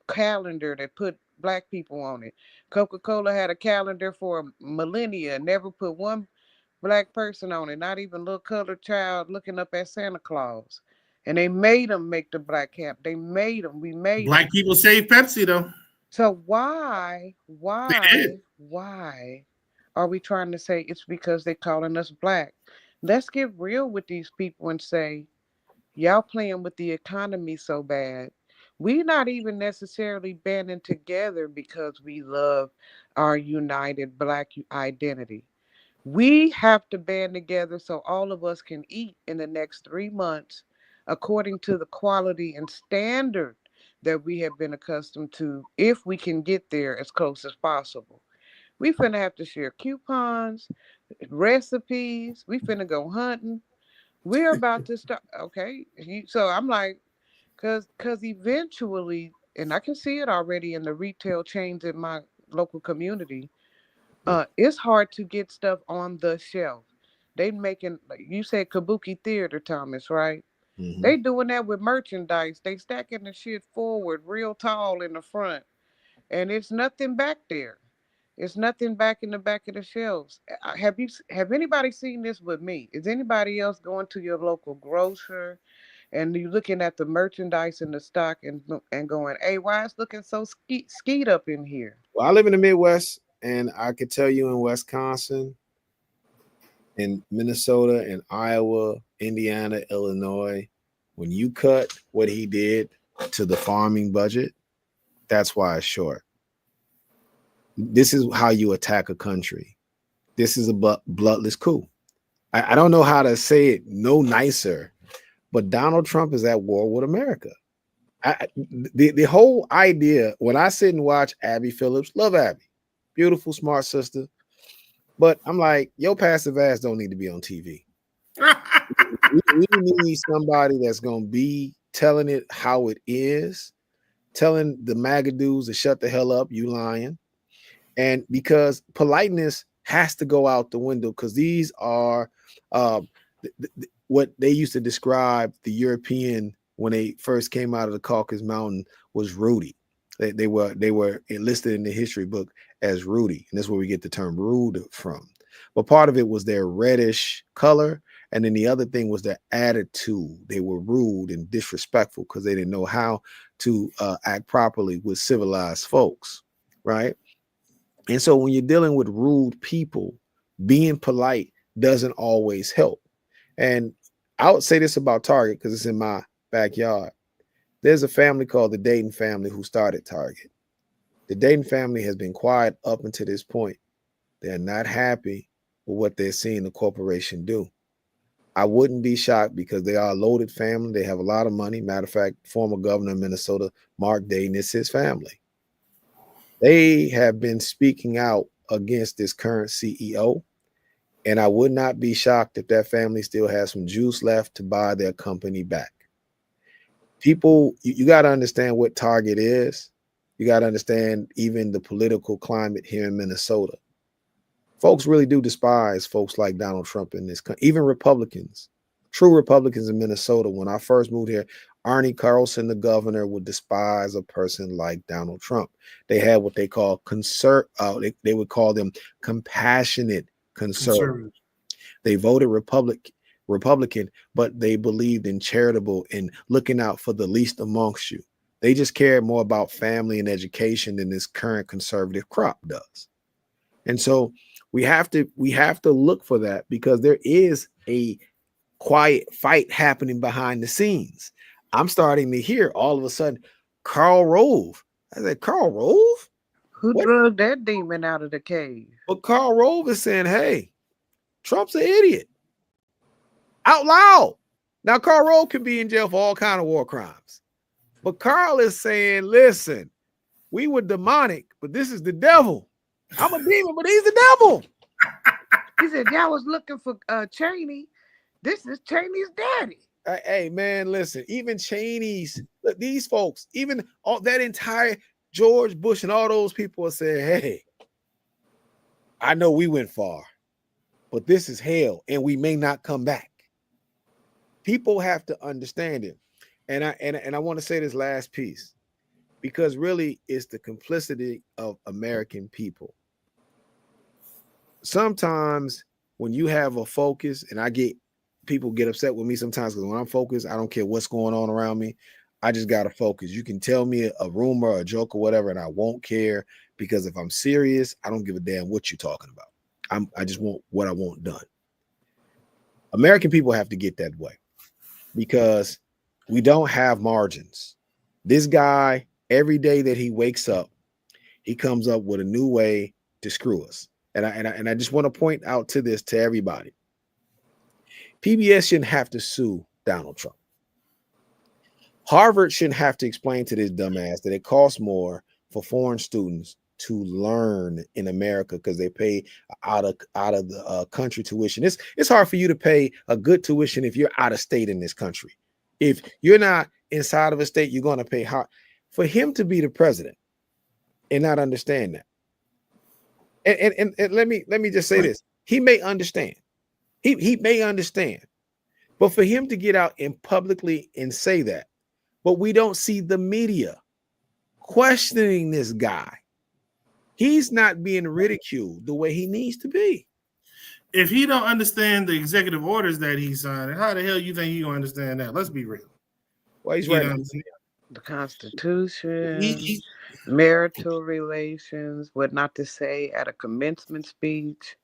B: calendar that put black people on it. Coca-Cola had a calendar for millennia, never put one black person on it, not even a little colored child looking up at Santa Claus. And they made them make the black cap. They made them. We made them.
C: Black people save Pepsi though.
B: So why,
C: They did.
B: why, why are we trying to say it's because they calling us black? Let's get real with these people and say, y'all playing with the economy so bad. We not even necessarily banding together because we love our united black identity. We have to band together so all of us can eat in the next 3 months according to the quality and standard that we have been accustomed to, if we can get there as close as possible. We finna have to share coupons, recipes. We finna go hunting. We're about to start. Okay. So I'm like, cause eventually, and I can see it already in the retail chains in my local community, it's hard to get stuff on the shelf. They making, like you said, kabuki theater, Thomas, right?
A: Mhm.
B: They doing that with merchandise. They stacking the shit forward real tall in the front, and it's nothing back there. It's nothing back in the back of the shelves. Have anybody seen this with me? Is anybody else going to your local grocer and you looking at the merchandise in the stock and going, "Hey, why it's looking so skeet up in here?"
A: Well, I live in the Midwest, and I could tell you in Wisconsin, in Minnesota, in Iowa, Indiana, Illinois, when you cut what he did to the farming budget, that's why it's short. This is how you attack a country. This is a bloodless coup. I don't know how to say it no nicer, but Donald Trump is at war with America. The whole idea, when I sit and watch Abby Phillips, love Abby, beautiful, smart sister, but I'm like, your passive ass don't need to be on TV. We need somebody that's going to be telling it how it is, telling the MAGA dudes to shut the hell up, you lying. And because politeness has to go out the window, because these are what they used to describe the European when they first came out of the Caucasus Mountain was Rudy. They were enlisted in the history book as Rudy, and that's where we get the term rude from. But part of it was their reddish color, and then the other thing was their attitude. They were rude and disrespectful because they didn't know how to act properly with civilized folks, right? And so when you're dealing with rude people, being polite doesn't always help. And I would say this about Target because it's in my backyard. There's a family called the Dayton family who started Target. The Dayton family has been quiet up until this point. They're not happy with what they're seeing the corporation do. I wouldn't be shocked because they are a loaded family. They have a lot of money. Matter of fact, former governor of Minnesota, Mark Dayton, is his family. They have been speaking out against this current CEO. And I would not be shocked if that family still has some juice left to buy their company back. People, you got to understand what Target is. You got to understand even the political climate here in Minnesota. Folks really do despise folks like Donald Trump in this country, even Republicans. True Republicans in Minnesota, when I first moved here, Arnie Carlson, the governor, would despise a person like Donald Trump. They had what they call they would call them compassionate conservatives. They voted Republican, but they believed in charitable and looking out for the least amongst you. They just cared more about family and education than this current conservative crop does. And so we have to look for that, because there is a quiet fight happening behind the scenes. I'm starting to hear all of a sudden Karl Rove. I said, Karl Rove?
B: Who
A: What?
B: drugged that demon out of the cave?
A: But Karl Rove is saying, hey, Trump's an idiot. Out loud. Now, Karl Rove can be in jail for all kinds of war crimes. But Karl is saying, listen, we were demonic, but this is the devil. I'm a demon, but he's the devil.
B: He said, y'all was looking for Cheney. This is Cheney's daddy.
A: Hey, man, listen, even Cheney's, look, these folks, even all that entire George Bush and all those people are saying, hey, I know we went far, but this is hell and we may not come back. People have to understand it. And I want to say this last piece, because really it's the complicity of American people. Sometimes when you have a focus, and people get upset with me sometimes because when I'm focused, I don't care what's going on around me. I just got to focus. You can tell me a rumor, a joke, or whatever, and I won't care, because if I'm serious, I don't give a damn what you're talking about. I just want what I want done. American people have to get that way, because we don't have margins. This guy, every day that he wakes up, he comes up with a new way to screw us. And I just want to point out to everybody. PBS shouldn't have to sue Donald Trump. Harvard shouldn't have to explain to this dumbass that it costs more for foreign students to learn in America because they pay out of the country tuition. It's hard for you to pay a good tuition if you're out of state in this country. If you're not inside of a state, you're going to pay hard. For him to be the president and not understand that. And let me just say this. He may understand. He may understand. But for him to get out and publicly and say that, but we don't see the media questioning this guy. He's not being ridiculed the way he needs to be.
C: If he don't understand the executive orders that he signed, how the hell you think he gonna understand that? Let's be real.
A: Well, he's right.
B: The Constitution, marital relations, what not to say at a commencement speech.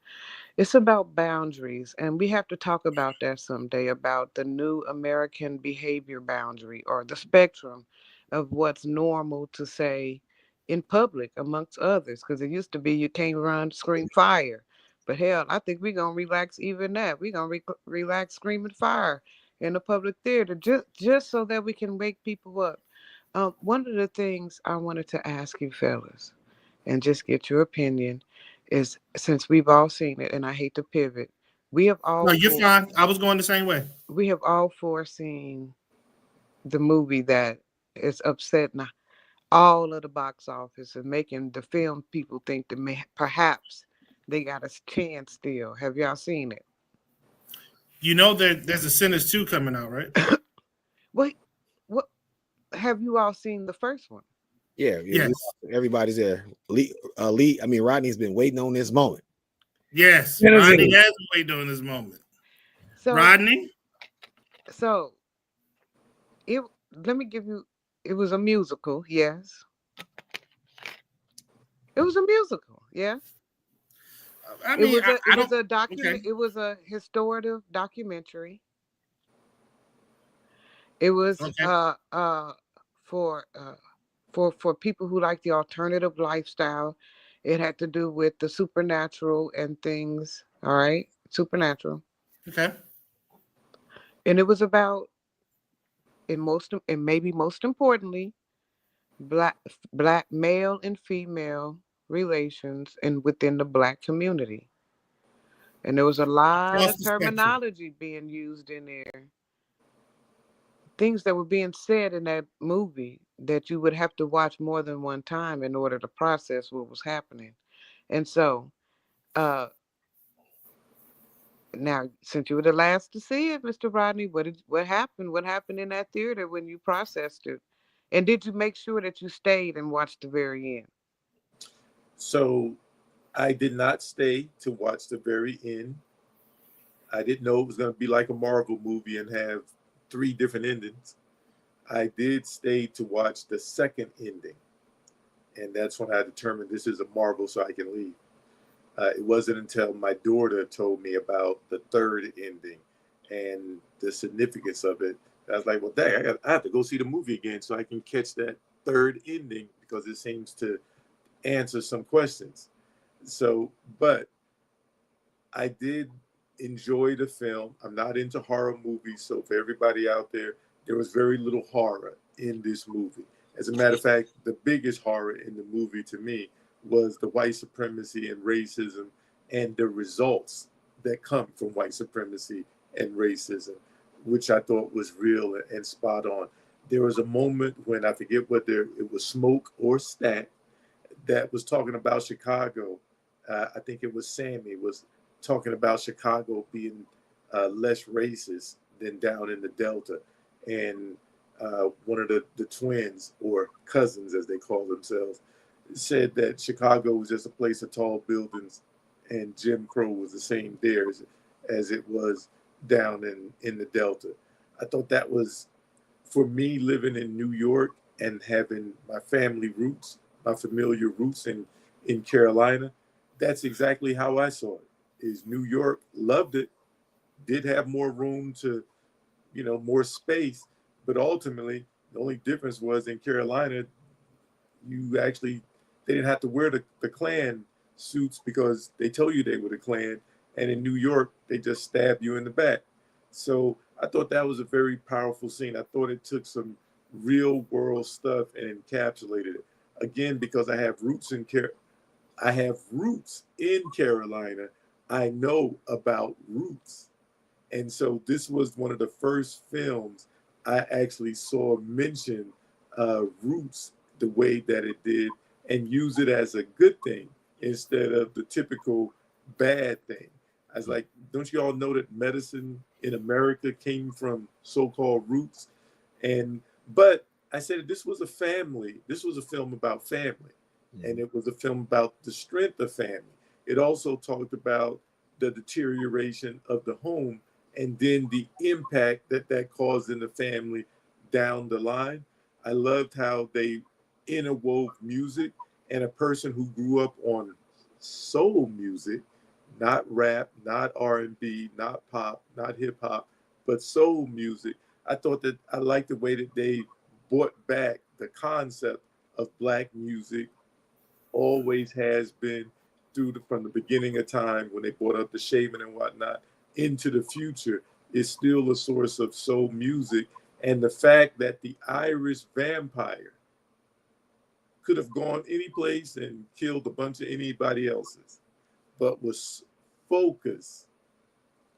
B: It's about boundaries, and we have to talk about that someday, about the new American behavior boundary, or the spectrum of what's normal to say in public amongst others, because it used to be you can't run, scream fire. But hell, I think we're going to relax even that. We're going to relax screaming fire in the public theater, just so that we can wake people up. One of the things I wanted to ask you fellas, and just get your opinion, is, since we've all seen it, and I hate to pivot, we have all.
C: No, you're fine. I was going the same way.
B: We have all seen the movie that is upsetting all of the box office and making the film people think that perhaps they got a chance still. Have y'all seen it?
C: You know there's a Sinners 2 coming out, right?
B: What have you all seen the first one?
A: Yeah,
C: yes.
A: Everybody's there. Rodney's been waiting on this moment.
C: Yes, Rodney has been waiting on this moment. So, Rodney?
B: So, let me give you, it was a musical, yes. It was a musical, yes. It was a document. Okay. It was a historical documentary. It was for people who like the alternative lifestyle. It had to do with the supernatural and things. All right, supernatural.
C: Okay.
B: And it was about, maybe most importantly, black male and female relations and within the Black community. And there was a lot of terminology being used in there. Things that were being said in that movie that you would have to watch more than one time in order to process what was happening. And so Now, since you were the last to see it, Mr. Rodney, what happened? What happened in that theater when you processed it? And did you make sure that you stayed and watched the very end?
D: So I did not stay to watch the very end. I didn't know it was going to be like a Marvel movie and have three different endings. I did stay to watch the second ending, and that's when I determined this is a Marvel, so I can leave. It wasn't until my daughter told me about the third ending and the significance of it. I was like, well, dang, I have to go see the movie again so I can catch that third ending because it seems to answer some questions. So, but I did enjoy the film. I'm not into horror movies, so for everybody out there was very little horror in this movie. As a matter of fact, the biggest horror in the movie to me was the white supremacy and racism and the results that come from white supremacy and racism, which I thought was real and spot on. There was a moment when I forget whether it was Smoke or Stack that was talking about Chicago. I think it was Sammy was talking about Chicago being less racist than down in the Delta. And one of the twins, or cousins as they call themselves, said that Chicago was just a place of tall buildings and Jim Crow was the same there as it was down in the Delta. I thought that was, for me living in New York and having my family roots, my familiar roots in Carolina, that's exactly how I saw it. Is New York loved it, did have more room to, more space, but ultimately the only difference was in Carolina, you actually they didn't have to wear the Klan suits because they told you they were the Klan, and in New York they just stab you in the back. So I thought that was a very powerful scene. I thought it took some real world stuff and encapsulated it. Again, because I have roots in Carolina. I know about roots. And so this was one of the first films I actually saw mention roots the way that it did and use it as a good thing instead of the typical bad thing. I was like, don't you all know that medicine in America came from so-called roots? But I said this was a film about family. And it was a film about the strength of family. It also talked about the deterioration of the home and then the impact that caused in the family down the line. I loved how they interwove music, and a person who grew up on soul music, not rap, not R&B, not pop, not hip hop, but soul music. I thought that I liked the way that they brought back the concept of black music, always has been from the beginning of time when they brought up the shaman and whatnot into the future is still a source of soul music. And the fact that the Irish vampire could have gone any place and killed a bunch of anybody else's, but was focused,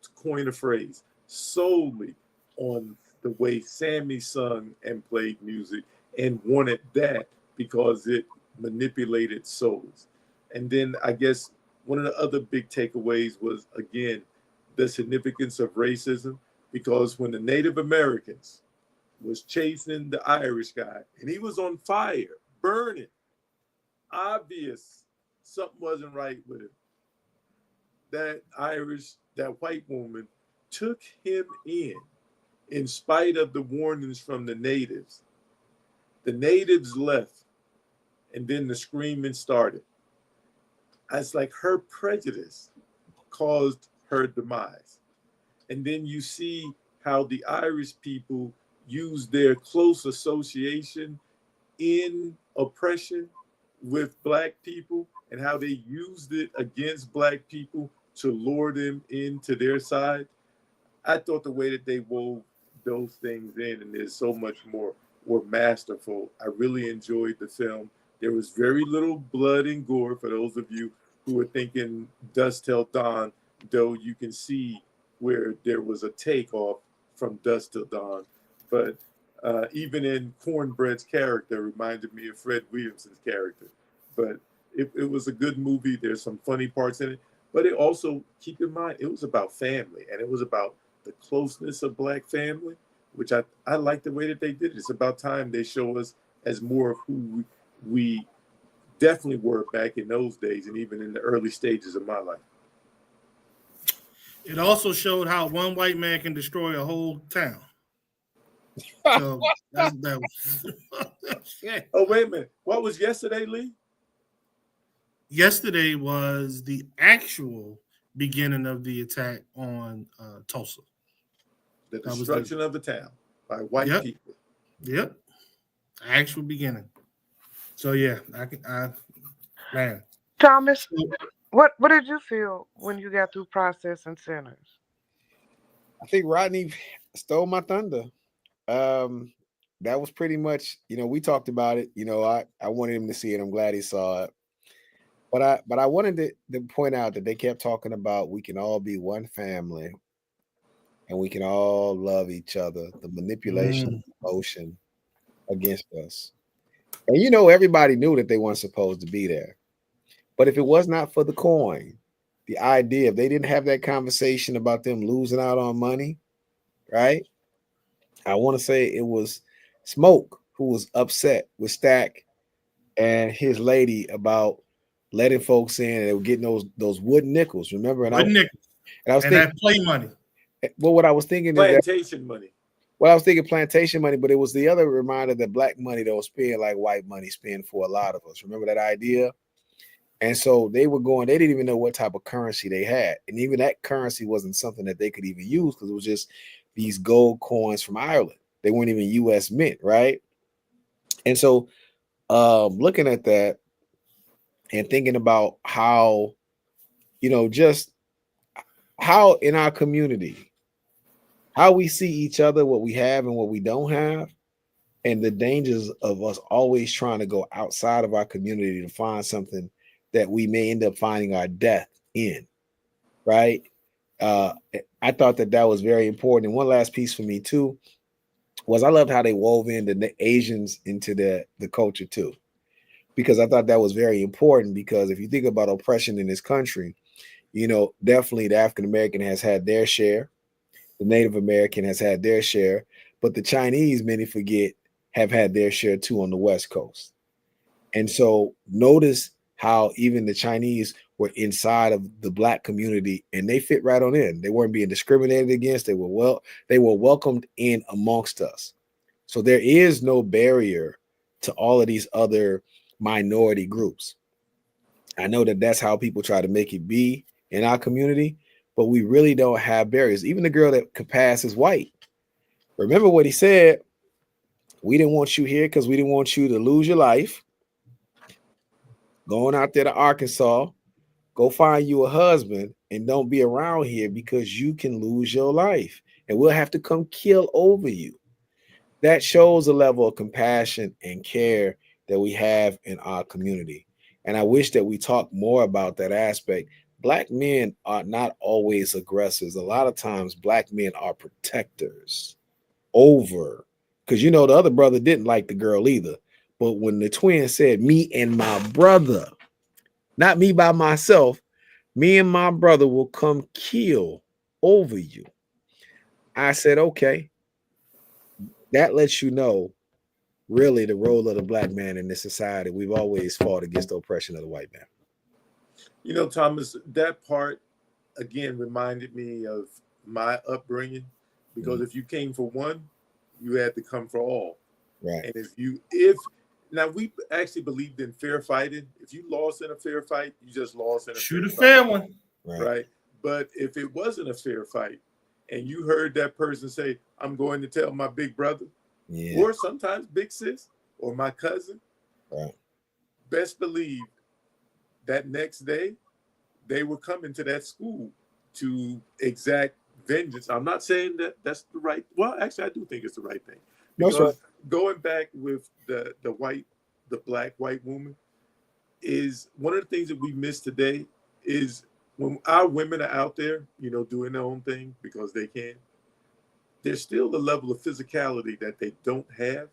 D: to coin a phrase, solely on the way Sammy sung and played music and wanted that because it manipulated souls. And then I guess one of the other big takeaways was, again, the significance of racism, because when the Native Americans was chasing the Irish guy and he was on fire, burning, obvious something wasn't right with him. That white woman took him in spite of the warnings from the natives. The natives left, and then the screaming started. It's like her prejudice caused her demise. And then you see how the Irish people use their close association in oppression with black people and how they used it against black people to lure them into their side. I thought the way that they wove those things in, and there's so much more, were masterful. I really enjoyed the film. There was very little blood and gore for those of you who were thinking Dusk Till Dawn, though you can see where there was a takeoff from Dusk Till Dawn. But even in Cornbread's character reminded me of Fred Williamson's character. But it was a good movie. There's some funny parts in it. But it also, keep in mind, it was about family, and it was about the closeness of Black family, which I like the way that they did it. It's about time they show us as more of who we definitely were back in those days, and even in the early stages of my life.
C: It also showed how one white man can destroy a whole town. So that was
D: Oh, wait a minute. What was yesterday, Lee?
C: Yesterday was the actual beginning of the attack on Tulsa.
D: The
C: That was
D: destruction of the town by white people.
C: Yep. Actual beginning. So yeah, man.
B: Thomas,
C: So,
B: what did you feel when you got through processing sinners?
A: I think Rodney stole my thunder. That was pretty much, we talked about it. I wanted him to see it. I'm glad he saw it. But I wanted to point out that they kept talking about we can all be one family and we can all love each other. The manipulation of emotion against us. And everybody knew that they weren't supposed to be there. But if it was not for the coin, the idea, if they didn't have that conversation about them losing out on money, right? I want to say it was Smoke who was upset with Stack and his lady about letting folks in, and they were getting those wooden nickels. Remember? And I was thinking
C: that play money.
A: Well, what I was thinking
D: plantation money.
A: Well, I was thinking plantation money, but it was the other reminder that black money that was spent like white money spent for a lot of us. Remember that idea? And so they didn't even know what type of currency they had. And even that currency wasn't something that they could even use because it was just these gold coins from Ireland. They weren't even US mint, right? And so looking at that and thinking about how, just how in our community, how we see each other, what we have and what we don't have, and the dangers of us always trying to go outside of our community to find something that we may end up finding our death in, right? I thought that was very important. And one last piece for me too was I loved how they wove in the Asians into the culture too, because I thought that was very important. Because if you think about oppression in this country, definitely the African American has had their share, the Native American has had their share, but the Chinese, many forget, have had their share too on the West Coast. And so notice how even the Chinese were inside of the black community and they fit right on in. They weren't being discriminated against. They were welcomed in amongst us. So there is no barrier to all of these other minority groups. I know that that's how people try to make it be in our community, but we really don't have barriers. Even the girl that could pass is white. Remember what he said? We didn't want you here because we didn't want you to lose your life. Going out there to Arkansas, go find you a husband and don't be around here because you can lose your life and we'll have to come kill over you. That shows a level of compassion and care that we have in our community. And I wish that we talk more about that aspect. Black men are not always aggressors. A lot of times black men are protectors over, because the other brother didn't like the girl either. But when the twin said, me and my brother, not me by myself, me and my brother will come kill over you. I said, okay. That lets you know really the role of the black man in this society. We've always fought against the oppression of the white man.
D: Thomas, that part again reminded me of my upbringing, because if you came for one, you had to come for all.
A: Right.
D: And if now we actually believed in fair fighting. If you lost in a fair fight, you just lost in a
C: shoot
D: fair
C: a fair
D: fight.
C: one.
D: Right. But if it wasn't a fair fight and you heard that person say, I'm going to tell my big brother, or sometimes big sis, or my cousin, best believe that next day they were coming to that school to exact vengeance. I'm not saying that that's the right. Well, actually, I do think it's the right thing. Because going back with the black white woman, is one of the things that we miss today is when our women are out there, doing their own thing because they can, there's still a level of physicality that they don't have.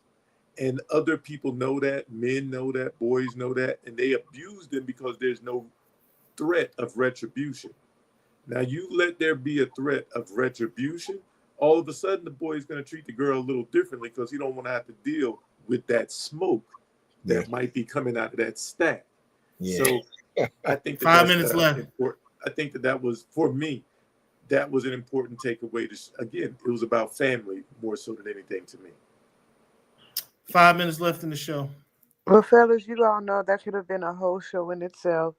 D: And other people know that, men know that, boys know that, and they abuse them because there's no threat of retribution. Now you let there be a threat of retribution, all of a sudden the boy is going to treat the girl a little differently because he don't want to have to deal with that smoke that might be coming out of that stack.
A: Yeah.
D: So I think that
C: 5
D: that's
C: minutes left.
D: important. I think that was, for me, that was an important takeaway. Again, it was about family more so than anything to me.
C: 5 minutes left in the show.
B: Well, fellas, you all know that should have been a whole show in itself.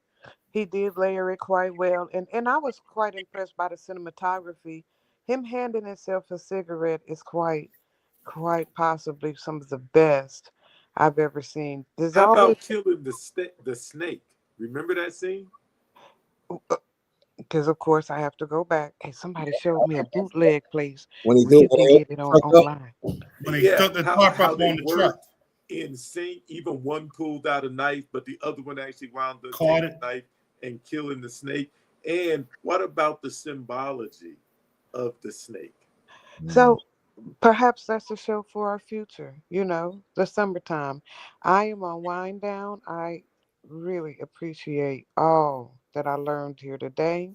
B: He did layer it quite well, and I was quite impressed by the cinematography. Him handing himself a cigarette is quite possibly some of the best I've ever seen. There's
D: How
B: always
D: about killing the snake? Remember that scene?
B: because of course I have to go back. Hey, somebody showed me a bootleg place
A: When he
B: where you
A: do
B: can
A: it,
B: get it
A: truck up,
B: online.
C: When they
D: Yeah,
C: took the tarp
D: how
C: up
D: they
C: on the truck,
D: worked in sync. Even one pulled out a knife, but the other one actually wound up
C: caught
D: taking
C: it.
D: the knife and killing the snake. And what about the symbology of the snake?
B: So perhaps that's a show for our future, the summertime. I am on wind down. I really appreciate all that I learned here today.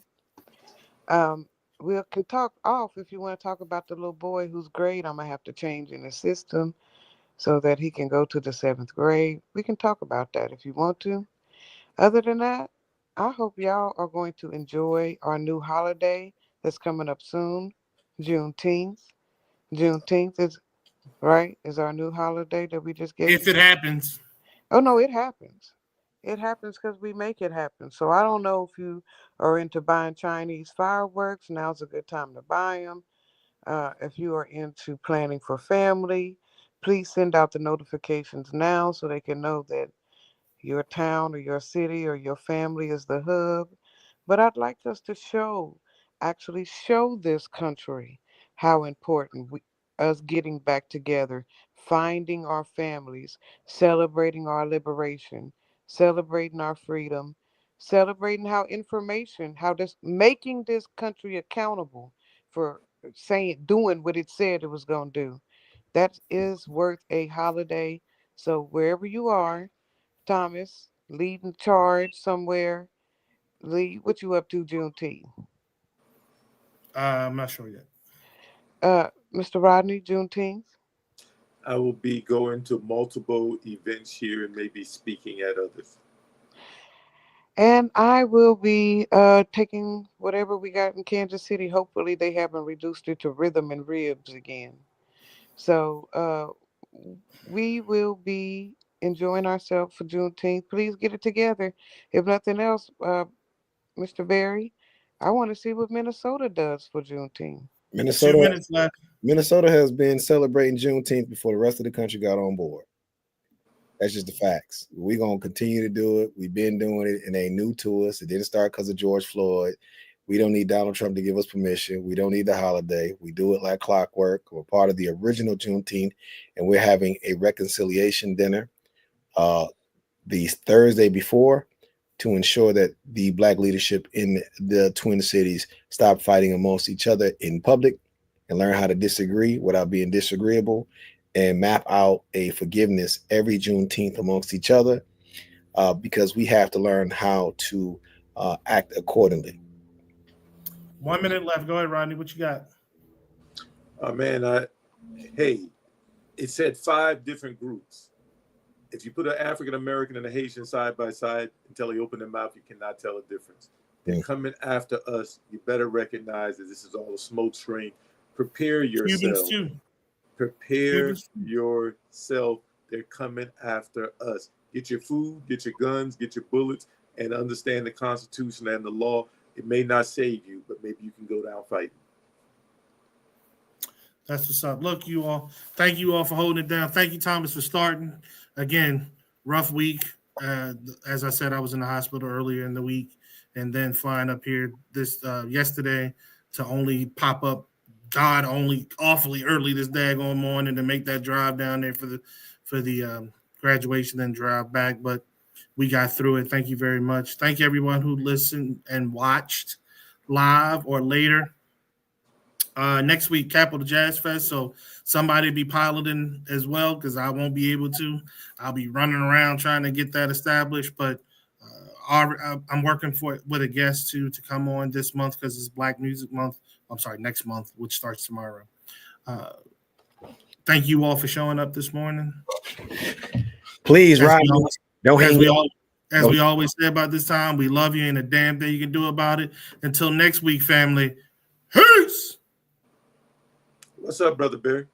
B: Um, we can talk off if you want to talk about the little boy whose grade I'm gonna have to change in the system so that he can go to the 7th grade. We can talk about that if you want to. Other than that, I hope y'all are going to enjoy our new holiday that's coming up soon, Juneteenth. Juneteenth is our new holiday that we just gave.
C: If it happens,
B: Oh no, it happens. It happens because we make it happen. So I don't know if you are into buying Chinese fireworks. Now's a good time to buy them. If you are into planning for family, please send out the notifications now so they can know that your town or your city or your family is the hub. But I'd like us to actually show this country how important us getting back together, finding our families, celebrating our liberation, celebrating our freedom, celebrating how this making this country accountable for doing what it said it was going to do. That is worth a holiday. So wherever you are, Thomas, leading charge somewhere. Lead, what you up to, Juneteenth?
C: I'm not sure yet.
B: Mr. Rodney, Juneteenth?
D: I will be going to multiple events here and maybe speaking at others.
B: And I will be taking whatever we got in Kansas City. Hopefully they haven't reduced it to rhythm and ribs again. So we will be enjoying ourselves for Juneteenth. Please get it together. If nothing else, Mr. Barry, I want to see what Minnesota does for Juneteenth.
C: 2
A: Minnesota,
C: minutes left.
A: Minnesota has been celebrating Juneteenth before the rest of the country got on board. That's just the facts. We're gonna continue to do it. We've been doing it, and they ain't new to us. It didn't start because of George Floyd. We don't need Donald Trump to give us permission. We don't need the holiday. We do it like clockwork. We're part of the original Juneteenth, and we're having a reconciliation dinner the Thursday before to ensure that the Black leadership in the Twin Cities stop fighting amongst each other in public and learn how to disagree without being disagreeable, and map out a forgiveness every Juneteenth amongst each other, because we have to learn how to act accordingly.
C: 1 minute left. Go ahead, Rodney. What you got?
D: Man, hey, it said 5 different groups. If you put an African American and a Haitian side by side until they open their mouth, you cannot tell a difference. They're coming after us. You better recognize that this is all a smoke screen. Prepare
C: Cubans
D: yourself.
C: too.
D: Prepare yourself. They're coming after us. Get your food, get your guns, get your bullets, and understand the Constitution and the law. It may not save you, but maybe you can go down fighting.
C: That's what's up. Look, you all. Thank you all for holding it down. Thank you, Thomas, for starting. Again, rough week. As I said, I was in the hospital earlier in the week, and then flying up here this yesterday to only pop up God only awfully early this daggone morning to make that drive down there for the graduation, then drive back. But we got through it. Thank you very much. Thank you everyone who listened and watched live or later. Next week, Capital Jazz Fest. So somebody be piloting as well because I won't be able to. I'll be running around trying to get that established. But I'm working with a guest to come on this month because it's Black Music Month. I'm sorry, next month, which starts tomorrow. Thank you all for showing up this morning.
A: Please, Rodney, don't hang up.
C: As we always say about this time, we love you and a damn thing you can do about it. Until next week, family. Peace.
D: What's up, Brother Barry?